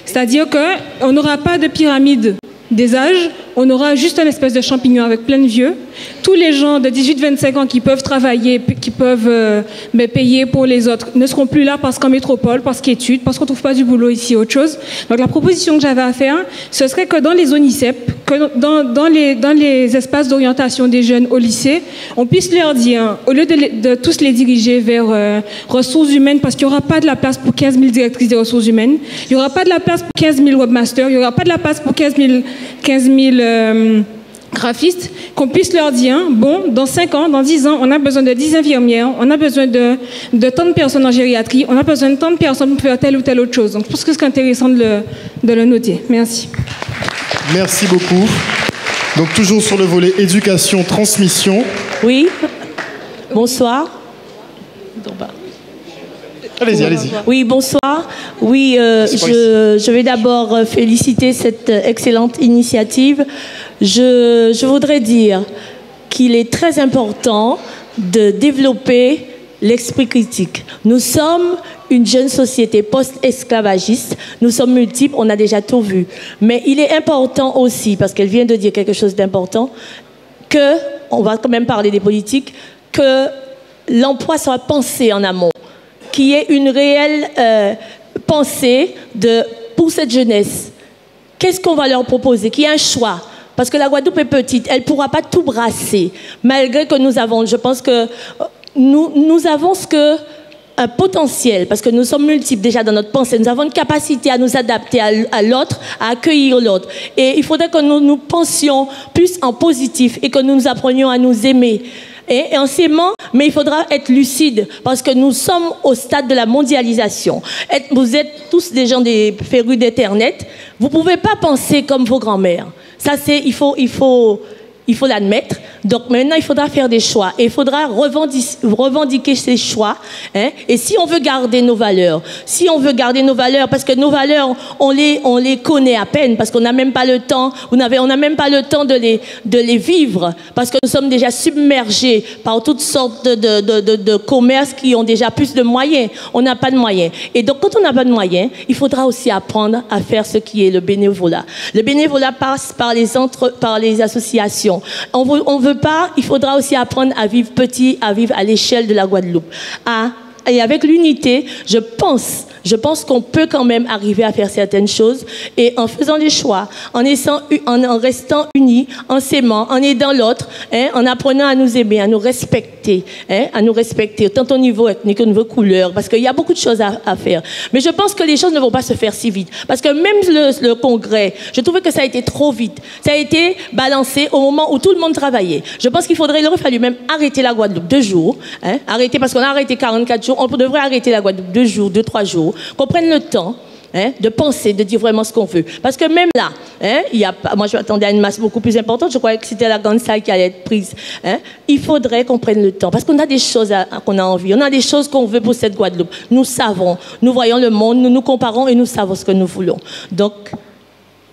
C'est-à-dire qu'on n'aura pas de pyramide des âges, on aura juste une espèce de champignon avec plein de vieux. Tous les gens de 18-25 ans qui peuvent travailler, qui peuvent payer pour les autres, ne seront plus là parce qu'en métropole, parce qu'ils étudient, parce qu'on ne trouve pas du boulot ici, autre chose. Donc la proposition que j'avais à faire, ce serait que dans les zones ICEP, que dans les espaces d'orientation des jeunes au lycée, on puisse leur dire, au lieu de tous les diriger vers ressources humaines, parce qu'il n'y aura pas de la place pour 15 000 directrices des ressources humaines, il n'y aura pas de la place pour 15 000 webmasters, il n'y aura pas de la place pour 15 000 graphistes, qu'on puisse leur dire, bon, dans 5 ans, dans 10 ans, on a besoin de 10 infirmières, on a besoin de tant de personnes en gériatrie, on a besoin de tant de personnes pour faire telle ou telle autre chose. Donc je pense que c'est intéressant de le noter. Merci. Merci beaucoup. Donc toujours sur le volet éducation, transmission. Oui, bonsoir. Allez-y, allez-y. Oui, bonsoir. Oui, je vais d'abord féliciter cette excellente initiative. Je voudrais dire qu'il est très important de développer l'esprit critique. Nous sommes une jeune société post-esclavagiste. Nous sommes multiples, on a déjà tout vu. Mais il est important aussi, parce qu'elle vient de dire quelque chose d'important, que, on va quand même parler des politiques, que l'emploi soit pensé en amont, qu'il y ait une réelle pensée pour cette jeunesse. Qu'est-ce qu'on va leur proposer? Qu'il y ait un choix. Parce que la Guadeloupe est petite, elle ne pourra pas tout brasser. Malgré que nous avons, je pense que nous avons un potentiel, parce que nous sommes multiples déjà dans notre pensée. Nous avons une capacité à nous adapter à l'autre, à accueillir l'autre. Et il faudrait que nous pensions plus en positif et que nous nous apprenions à nous aimer. Et en s'aimant, mais il faudra être lucide, parce que nous sommes au stade de la mondialisation. Vous êtes tous des gens des férus d'Internet. Vous ne pouvez pas penser comme vos grands-mères. Ça, il faut l'admettre. Donc maintenant, il faudra faire des choix. Et il faudra revendiquer ces choix. Hein? Et si on veut garder nos valeurs, parce que nos valeurs, on les connaît à peine, parce qu'on n'a même pas le temps, on n'a même pas le temps de les vivre, parce que nous sommes déjà submergés par toutes sortes de commerces qui ont déjà plus de moyens. On n'a pas de moyens. Et donc, quand on n'a pas de moyens, il faudra aussi apprendre à faire ce qui est le bénévolat. Le bénévolat passe par les associations. On veut pas, il faudra aussi apprendre à vivre petit, à vivre à l'échelle de la Guadeloupe. Et avec l'unité, je pense qu'on peut quand même arriver à faire certaines choses, et en faisant des choix, en restant unis, en s'aimant, en aidant l'autre, hein, en apprenant à nous aimer, à nous respecter, tant au niveau ethnique, au niveau couleur, parce qu'il y a beaucoup de choses à faire. Mais je pense que les choses ne vont pas se faire si vite, parce que même le congrès, je trouvais que ça a été trop vite. Ça a été balancé au moment où tout le monde travaillait. Je pense il aurait fallu même arrêter la Guadeloupe 2 jours, hein, arrêter, parce qu'on a arrêté 44 jours, on devrait arrêter la Guadeloupe 2 jours, 2-3 jours, qu'on prenne le temps, hein, de penser, de dire vraiment ce qu'on veut. Parce que même là, hein, moi je m'attendais à une masse beaucoup plus importante, je croyais que c'était la grande salle qui allait être prise. Hein. Il faudrait qu'on prenne le temps, parce qu'on a des choses qu'on a envie, on a des choses qu'on veut pour cette Guadeloupe. Nous savons, nous voyons le monde, nous nous comparons et nous savons ce que nous voulons. Donc,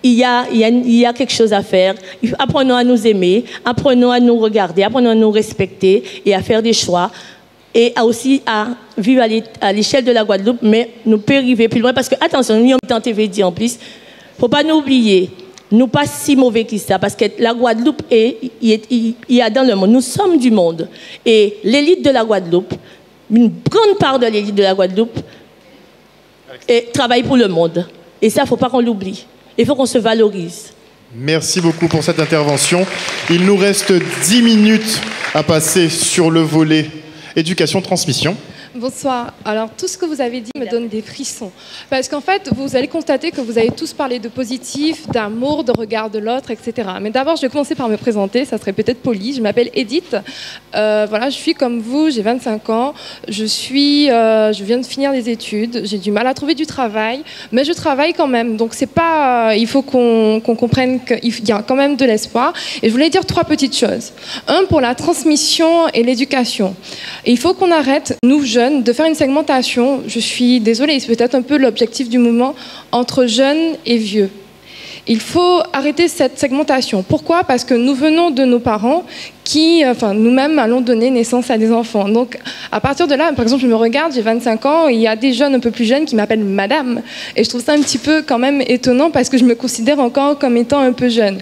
il y a quelque chose à faire. Apprenons à nous aimer, apprenons à nous regarder, apprenons à nous respecter et à faire des choix. Et aussi à vivre à l'échelle de la Guadeloupe, mais nous pouvons arriver plus loin. Parce que, attention, nous sommes en TV dit en plus, il ne faut pas nous oublier, nous pas si mauvais que ça, parce que la Guadeloupe, il y a dans le monde, nous sommes du monde. Et l'élite de la Guadeloupe, une grande part de l'élite de la Guadeloupe, travaille pour le monde. Et ça, il ne faut pas qu'on l'oublie. Il faut qu'on se valorise. Merci beaucoup pour cette intervention. Il nous reste 10 minutes à passer sur le volet éducation-transmission. Bonsoir. Alors, tout ce que vous avez dit me donne des frissons. Parce qu'en fait, vous allez constater que vous avez tous parlé de positif, d'amour, de regard de l'autre, etc. Mais d'abord, je vais commencer par me présenter. Ça serait peut-être poli. Je m'appelle Edith. Voilà, je suis comme vous. J'ai 25 ans. Je viens de finir les études. J'ai du mal à trouver du travail. Mais je travaille quand même. Donc, c'est pas... il faut qu'on comprenne qu'il y a quand même de l'espoir. Et je voulais dire 3 petites choses. Un, pour la transmission et l'éducation. Et il faut qu'on arrête, nous, jeunes, de faire une segmentation, je suis désolée, c'est peut-être un peu l'objectif du mouvement, entre jeunes et vieux. Il faut arrêter cette segmentation. Pourquoi? Parce que nous venons de nos parents qui, nous-mêmes, allons donner naissance à des enfants. Donc, à partir de là, par exemple, je me regarde, j'ai 25 ans, et il y a des jeunes un peu plus jeunes qui m'appellent madame. Et je trouve ça un petit peu quand même étonnant parce que je me considère encore comme étant un peu jeune.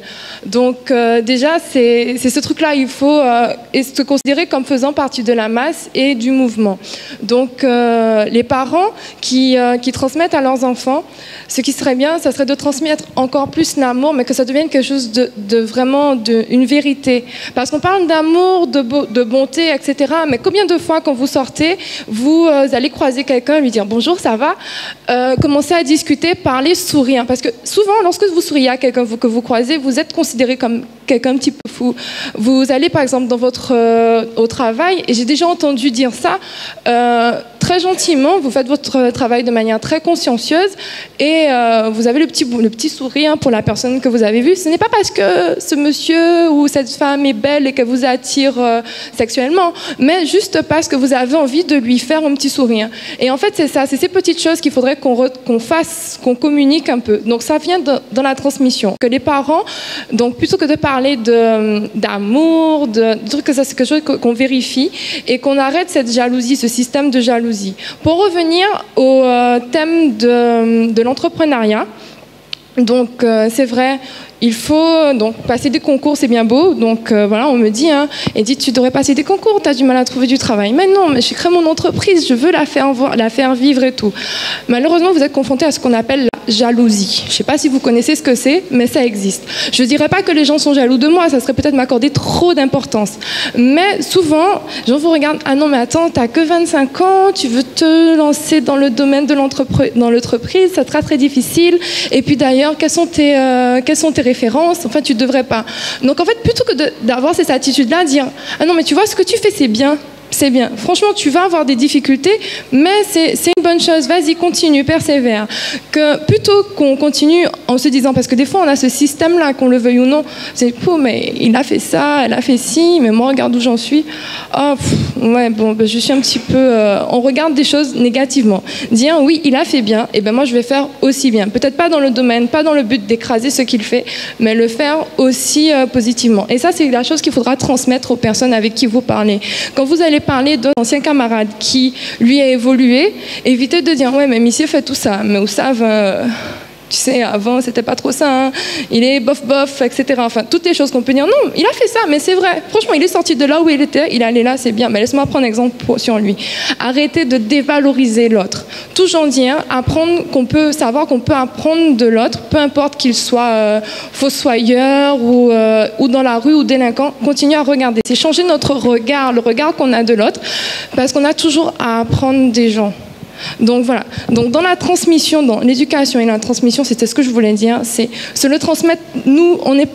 Donc, déjà, c'est ce truc-là, il faut se considérer comme faisant partie de la masse et du mouvement. Donc, les parents qui transmettent à leurs enfants, ce qui serait bien, ça serait de transmettre encore plus l'amour, mais que ça devienne quelque chose de vraiment une vérité. Parce qu'on parle d'amour, de bonté, etc. Mais combien de fois, quand vous sortez, vous allez croiser quelqu'un, lui dire bonjour, ça va, commencer à discuter, parler, sourire. Parce que souvent, lorsque vous souriez à quelqu'un que vous croisez, vous êtes considéré comme quelqu'un un petit peu fou. Vous allez par exemple dans votre au travail, et j'ai déjà entendu dire ça, très gentiment, vous faites votre travail de manière très consciencieuse et vous avez le petit sourire pour la personne que vous avez vue. Ce n'est pas parce que ce monsieur ou cette femme est belle et qu'elle vous attire sexuellement, mais juste parce que vous avez envie de lui faire un petit sourire. Et en fait, c'est ça, c'est ces petites choses qu'il faudrait qu'on fasse, qu'on communique un peu. Donc ça vient dans la transmission. Que les parents, donc plutôt que de parler d'amour, de trucs que ça, c'est quelque chose qu'on vérifie et qu'on arrête cette jalousie, ce système de jalousie. Pour revenir au thème de l'entrepreneuriat, donc c'est vrai, il faut donc passer des concours, c'est bien beau. Donc voilà, on me dit, hein, Edith, tu devrais passer des concours, tu as du mal à trouver du travail. Mais non, mais j'ai créé mon entreprise, je veux la faire vivre et tout. Malheureusement, vous êtes confronté à ce qu'on appelle la jalousie. Je ne sais pas si vous connaissez ce que c'est, mais ça existe. Je ne dirais pas que les gens sont jaloux de moi, ça serait peut-être m'accorder trop d'importance. Mais souvent, les gens vous regardent, ah non, mais attends, tu n'as que 25 ans, tu veux te lancer dans le domaine de l'entreprise, ça sera très difficile. Et puis d'ailleurs, quelles sont tes références, enfin tu ne devrais pas. Donc en fait, plutôt que d'avoir cette attitude-là, dire « Ah non, mais tu vois, ce que tu fais, c'est bien. » C'est bien. Franchement, tu vas avoir des difficultés, mais c'est une bonne chose. Vas-y, continue, persévère. Que plutôt qu'on continue en se disant, parce que des fois, on a ce système-là, qu'on le veuille ou non, c'est « Oh, mais il a fait ça, elle a fait ci, mais moi, regarde où j'en suis. » Oh, ouais, bon, ben, je suis un petit peu... on regarde des choses négativement. Dire « Oui, il a fait bien, et ben moi, je vais faire aussi bien. » Peut-être pas dans le domaine, pas dans le but d'écraser ce qu'il fait, mais le faire aussi positivement. Et ça, c'est la chose qu'il faudra transmettre aux personnes avec qui vous parlez. Quand vous allez parler d'un ancien camarade qui, lui, a évolué, évitez de dire « Ouais, mais Missy fait tout ça, mais où ça va tu sais, avant, c'était pas trop ça, hein. Il est bof, etc. » Enfin, toutes les choses qu'on peut dire. Non, il a fait ça, mais c'est vrai. Franchement, il est sorti de là où il était, il est allé là, c'est bien. Mais laisse-moi prendre exemple sur lui. Arrêtez de dévaloriser l'autre. Toujours dire, savoir qu'on peut apprendre de l'autre, peu importe qu'il soit fossoyeur ou dans la rue ou délinquant, continuez à regarder. C'est changer notre regard, le regard qu'on a de l'autre, parce qu'on a toujours à apprendre des gens. Donc voilà. Donc dans la transmission, dans l'éducation et la transmission, c'était ce que je voulais dire, c'est se le transmettre. Nous, on n'a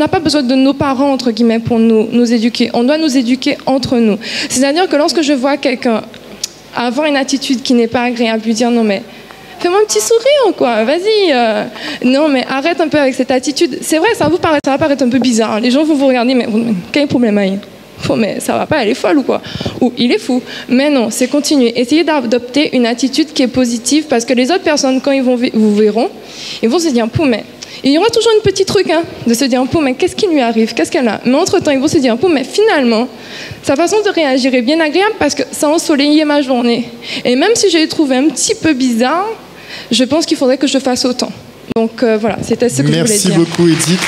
pas besoin de nos parents entre guillemets pour nous éduquer. On doit nous éduquer entre nous. C'est-à-dire que lorsque je vois quelqu'un avoir une attitude qui n'est pas agréable, lui dire non mais fais-moi un petit sourire quoi, vas-y. Non mais arrête un peu avec cette attitude. C'est vrai, ça va paraître un peu bizarre. Les gens vont vous regarder, mais quel est le problème Aïe? Mais ça va pas, elle est folle ou quoi? Ou il est fou. Mais non, c'est continuer. Essayez d'adopter une attitude qui est positive parce que les autres personnes, quand vous verront, ils vont se dire, mais il y aura toujours une petite truc, hein, de se dire, mais qu'est-ce qui lui arrive? Qu'est-ce qu'elle a? Mais entre-temps, ils vont se dire, mais finalement, sa façon de réagir est bien agréable parce que ça ensoleillait ma journée. Et même si je l'ai trouvé un petit peu bizarre, je pense qu'il faudrait que je fasse autant. Donc voilà, c'était ce que je voulais dire. Merci beaucoup, Edith,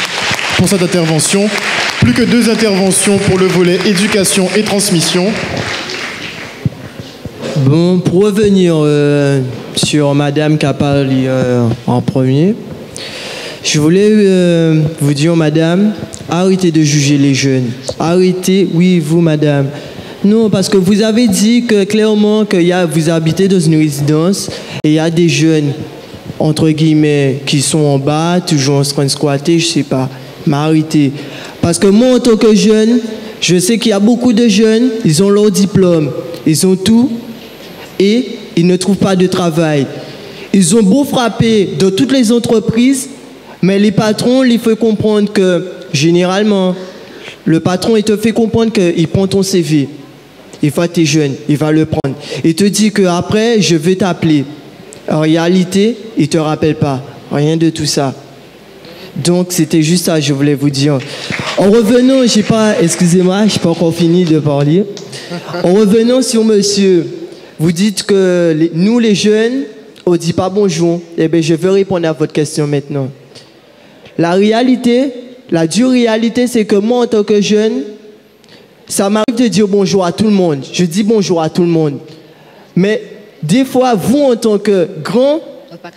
pour cette intervention. Plus que 2 interventions pour le volet éducation et transmission. Bon, pour revenir sur madame qui a parlé en premier, je voulais vous dire, madame, arrêtez de juger les jeunes. Arrêtez, oui, vous, madame. Non, parce que vous avez dit que clairement que vous habitez dans une résidence et il y a des jeunes, entre guillemets, qui sont en bas, toujours en train de squatter, je sais pas. Mais arrêtez. Parce que moi, en tant que jeune, je sais qu'il y a beaucoup de jeunes, ils ont leur diplôme, ils ont tout, et ils ne trouvent pas de travail. Ils ont beau frapper dans toutes les entreprises, mais les patrons, ils font comprendre que, généralement, le patron, il te fait comprendre qu'il prend ton CV. Il voit tes jeunes, il va le prendre. Il te dit qu'après, je vais t'appeler. En réalité, il ne te rappelle pas. Rien de tout ça. Donc, c'était juste ça que je voulais vous dire. En revenant, excusez-moi, je n'ai pas encore fini de parler. En revenant sur monsieur, vous dites que nous, les jeunes, on ne dit pas bonjour. Eh bien, je vais répondre à votre question maintenant. La réalité, la dure réalité, c'est que moi, en tant que jeune, ça m'arrive de dire bonjour à tout le monde. Je dis bonjour à tout le monde. Mais des fois, vous, en tant que grand,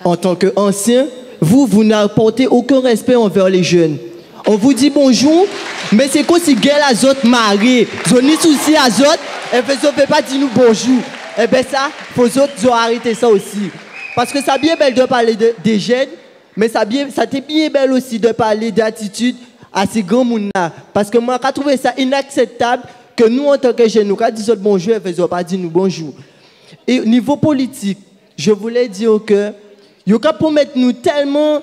en tant qu'ancien, vous n'apportez aucun respect envers les jeunes. On vous dit bonjour, mais c'est comme si gueule à autres mariés. Ils ont ni souci à autres, et vous ne pouvez pas dire nous bonjour. Eh bien ça, il faut autres arrêter ça aussi. Parce que ça bien belle de parler des jeunes, mais ça t'est bien belle aussi de parler d'attitude à ces grands gens-là. Parce que moi, j'ai trouvé ça inacceptable que nous, en tant que jeunes, nous, quand disons bonjour, ils ne pas dire nous bonjour. Et au niveau politique, je voulais dire que il y a promettre nous tellement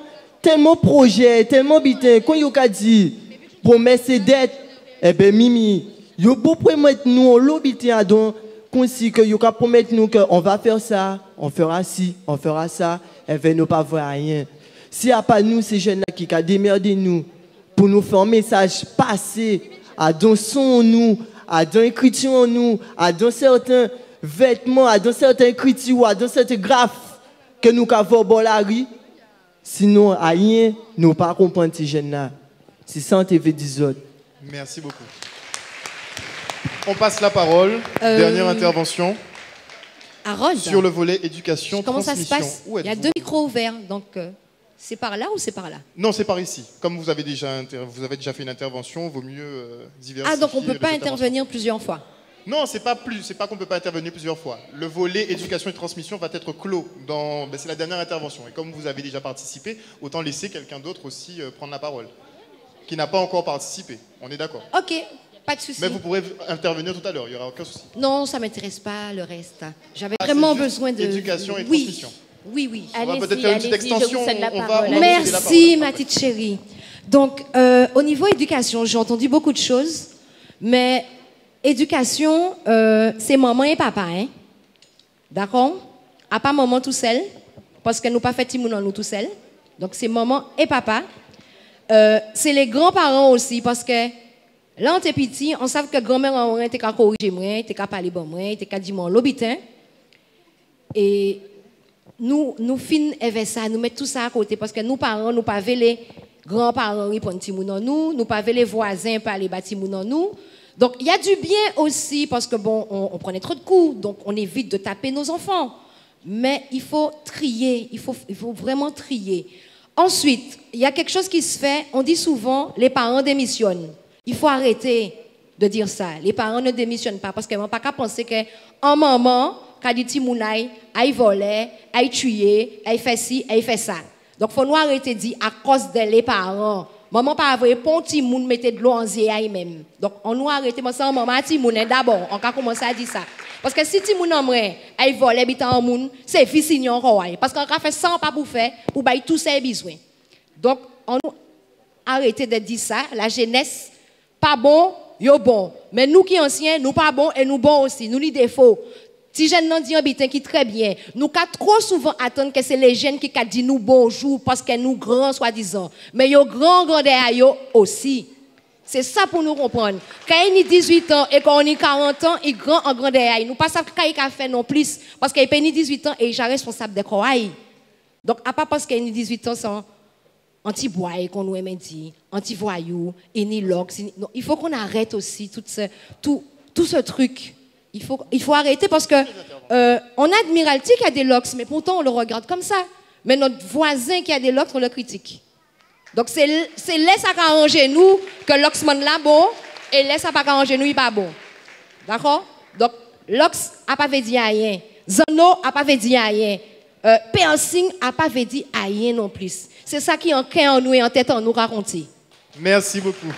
projets, tellement bitin, quand il y a dit promettre ses dettes, eh bien, Mimi, il y a promettre nous, l'obité donc, qu'on sait que il y a promettre nous qu'on va faire ça, on fera ci, on fera ça, et bien, nous pas voir rien. S'il n'y a pas nous, ces jeunes-là qui ont démerdé nous, pour nous faire un message passé, à dans son nous, à dans l'écriture nous, à dans certains vêtements, à dans certaines écritures, à dans certains graphes que nous avons dans la rue, sinon, à rien, nous ne pas comprendre ces jeunes-là. C'est ça, on te veut dire autres. Merci beaucoup. On passe la parole. Dernière intervention. À Rhodes. Sur le volet éducation, Comment transmission. ça se passe? Il y a 2 micros ouverts, donc c'est par là ou c'est par là? Non, c'est par ici. Comme vous avez déjà fait une intervention, il vaut mieux diversifier. Ah, donc on ne peut pas intervenir plusieurs fois? Non, c'est pas qu'on ne peut pas intervenir plusieurs fois. Le volet éducation et transmission va être clos. C'est la dernière intervention. Et comme vous avez déjà participé, autant laisser quelqu'un d'autre aussi prendre la parole, qui n'a pas encore participé. On est d'accord? Ok, pas de souci. Mais vous pourrez intervenir tout à l'heure, il n'y aura aucun souci. Non, ça ne m'intéresse pas, le reste. J'avais vraiment besoin de... Éducation et transmission. Oui. On va peut-être faire une petite extension. Merci, ma petite chérie. Donc, au niveau éducation, j'ai entendu beaucoup de choses, mais éducation, c'est maman et papa, hein? D'accord? À pas maman tout seul, parce qu'elle nous pas fait timoun nous tout seul. Donc, c'est maman et papa. C'est les grands-parents aussi, parce que là, on est petit, on sait que grand-mère a été corriger moi, été parler bon moi, été dire mon lobitin. Et nous fin avec ça, nous mettons tout ça à côté, parce que nous parents, nous pas les grands-parents répondre timoun nous pas les voisins parler bâtiment nous. Donc, il y a du bien aussi, parce que bon, on prenait trop de coups, donc on évite de taper nos enfants. Mais il faut trier, il faut vraiment trier. Ensuite, il y a quelque chose qui se fait, on dit souvent, les parents démissionnent. Il faut arrêter de dire ça. Les parents ne démissionnent pas, parce qu'ils n'ont pas qu'à penser qu'un maman, quand dit Timounai, elle volait, elle tuait, elle fait ci, elle fait ça. Donc, il faut nous arrêter de dire à cause des parents. Maman pas avoir pont Timoun mettait de l'eau en zéa même. Donc on nous arrêter moi ça maman Timoun d'abord on a commencé à dire ça. Parce que si Timoun en vrai, elle vole habitant en moun, c'est fils ignon quoi. Parce qu'on a fait ça pas pour faire pour bailler tous ses besoins. Donc on nous arrêter de dire ça, la jeunesse pas bon, yo bon. Mais nous qui anciens, nous pas bon et nous bon aussi, nous ni défaut. Si jeunes n'ont dit un bitin qui très bien, nous qu'à trop souvent attendre que c'est les jeunes qui disent nous bonjour parce que nous grands soi-disant. Mais yo grand derrière yo aussi. C'est ça pour nous comprendre. Quand il a 18 ans et quand on a 40 ans, il grand en grand derrière. Nous pas ça qu'il a fait non plus parce qu'il a 18 ans et il est responsable de quoi. Donc à pas parce qu'il a 18 ans sans anti-bois qu'on nous aime dire, anti-voyou, inilox. Il faut qu'on arrête aussi tout ce truc. Il faut arrêter parce que on a Admiralty qui a des locks, mais pourtant on le regarde comme ça. Mais notre voisin qui a des locks, on le critique. Donc c'est laisse à arranger nous que l'oxman là bon et laisse à pas arranger nous il pas bon. D'accord? Donc l'ox a pas fait dire rien, Zano a pas fait dire rien, piercing a pas fait dire rien non plus. C'est ça qui en cœur en nous et en tête en nous raconter. Merci beaucoup.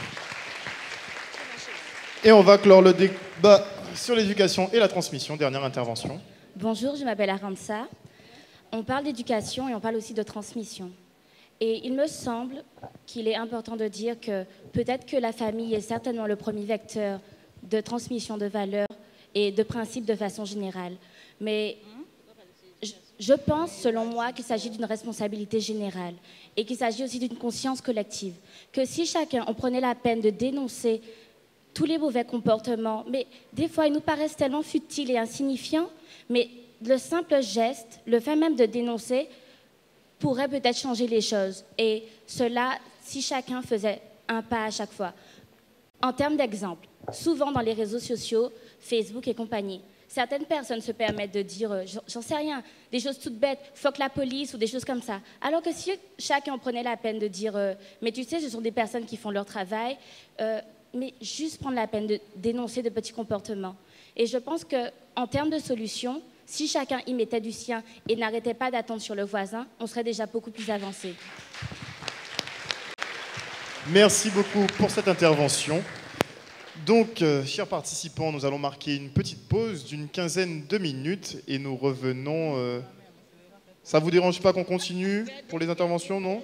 Et on va clore le débat sur l'éducation et la transmission. Dernière intervention. Bonjour, je m'appelle Aramsa. On parle d'éducation et on parle aussi de transmission. Et il me semble qu'il est important de dire que peut-être que la famille est certainement le premier vecteur de transmission de valeurs et de principes de façon générale. Mais je pense, selon moi, qu'il s'agit d'une responsabilité générale et qu'il s'agit aussi d'une conscience collective. Que si chacun, on prenait la peine de dénoncer tous les mauvais comportements, mais des fois, ils nous paraissent tellement futiles et insignifiants, mais le simple geste, le fait même de dénoncer, pourrait peut-être changer les choses. Et cela, si chacun faisait un pas à chaque fois. En termes d'exemple, souvent dans les réseaux sociaux, Facebook et compagnie, certaines personnes se permettent de dire, j'en sais rien, des choses toutes bêtes, fuck la police ou des choses comme ça. Alors que si chacun prenait la peine de dire, mais tu sais, ce sont des personnes qui font leur travail, mais juste prendre la peine de dénoncer de petits comportements. Et je pense qu'en termes de solutions, si chacun y mettait du sien et n'arrêtait pas d'attendre sur le voisin, on serait déjà beaucoup plus avancé. Merci beaucoup pour cette intervention. Donc, chers participants, nous allons marquer une petite pause d'une quinzaine de minutes et nous revenons. Ça ne vous dérange pas qu'on continue pour les interventions, non?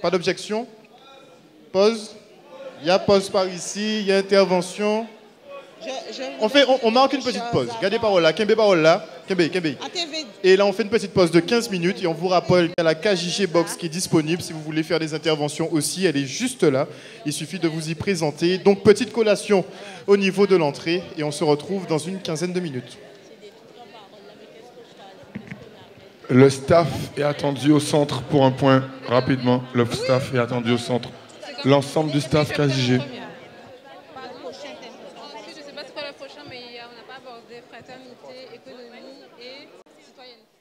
Pas d'objection? Pause? Il y a pause par ici, il y a intervention. On marque une petite pause. Gardez parole là, Kembe parole là. Kembe. Et là, on fait une petite pause de 15 minutes et on vous rappelle qu'il y a la KJG Box qui est disponible si vous voulez faire des interventions aussi. Elle est juste là. Il suffit de vous y présenter. Donc, petite collation au niveau de l'entrée et on se retrouve dans une quinzaine de minutes. Le staff est attendu au centre pour un point rapidement. Le staff est attendu au centre. L'ensemble du staff KJG. Je ne sais pas c'est quoi le prochain, mais on n'a pas abordé fraternité, économie et citoyenneté.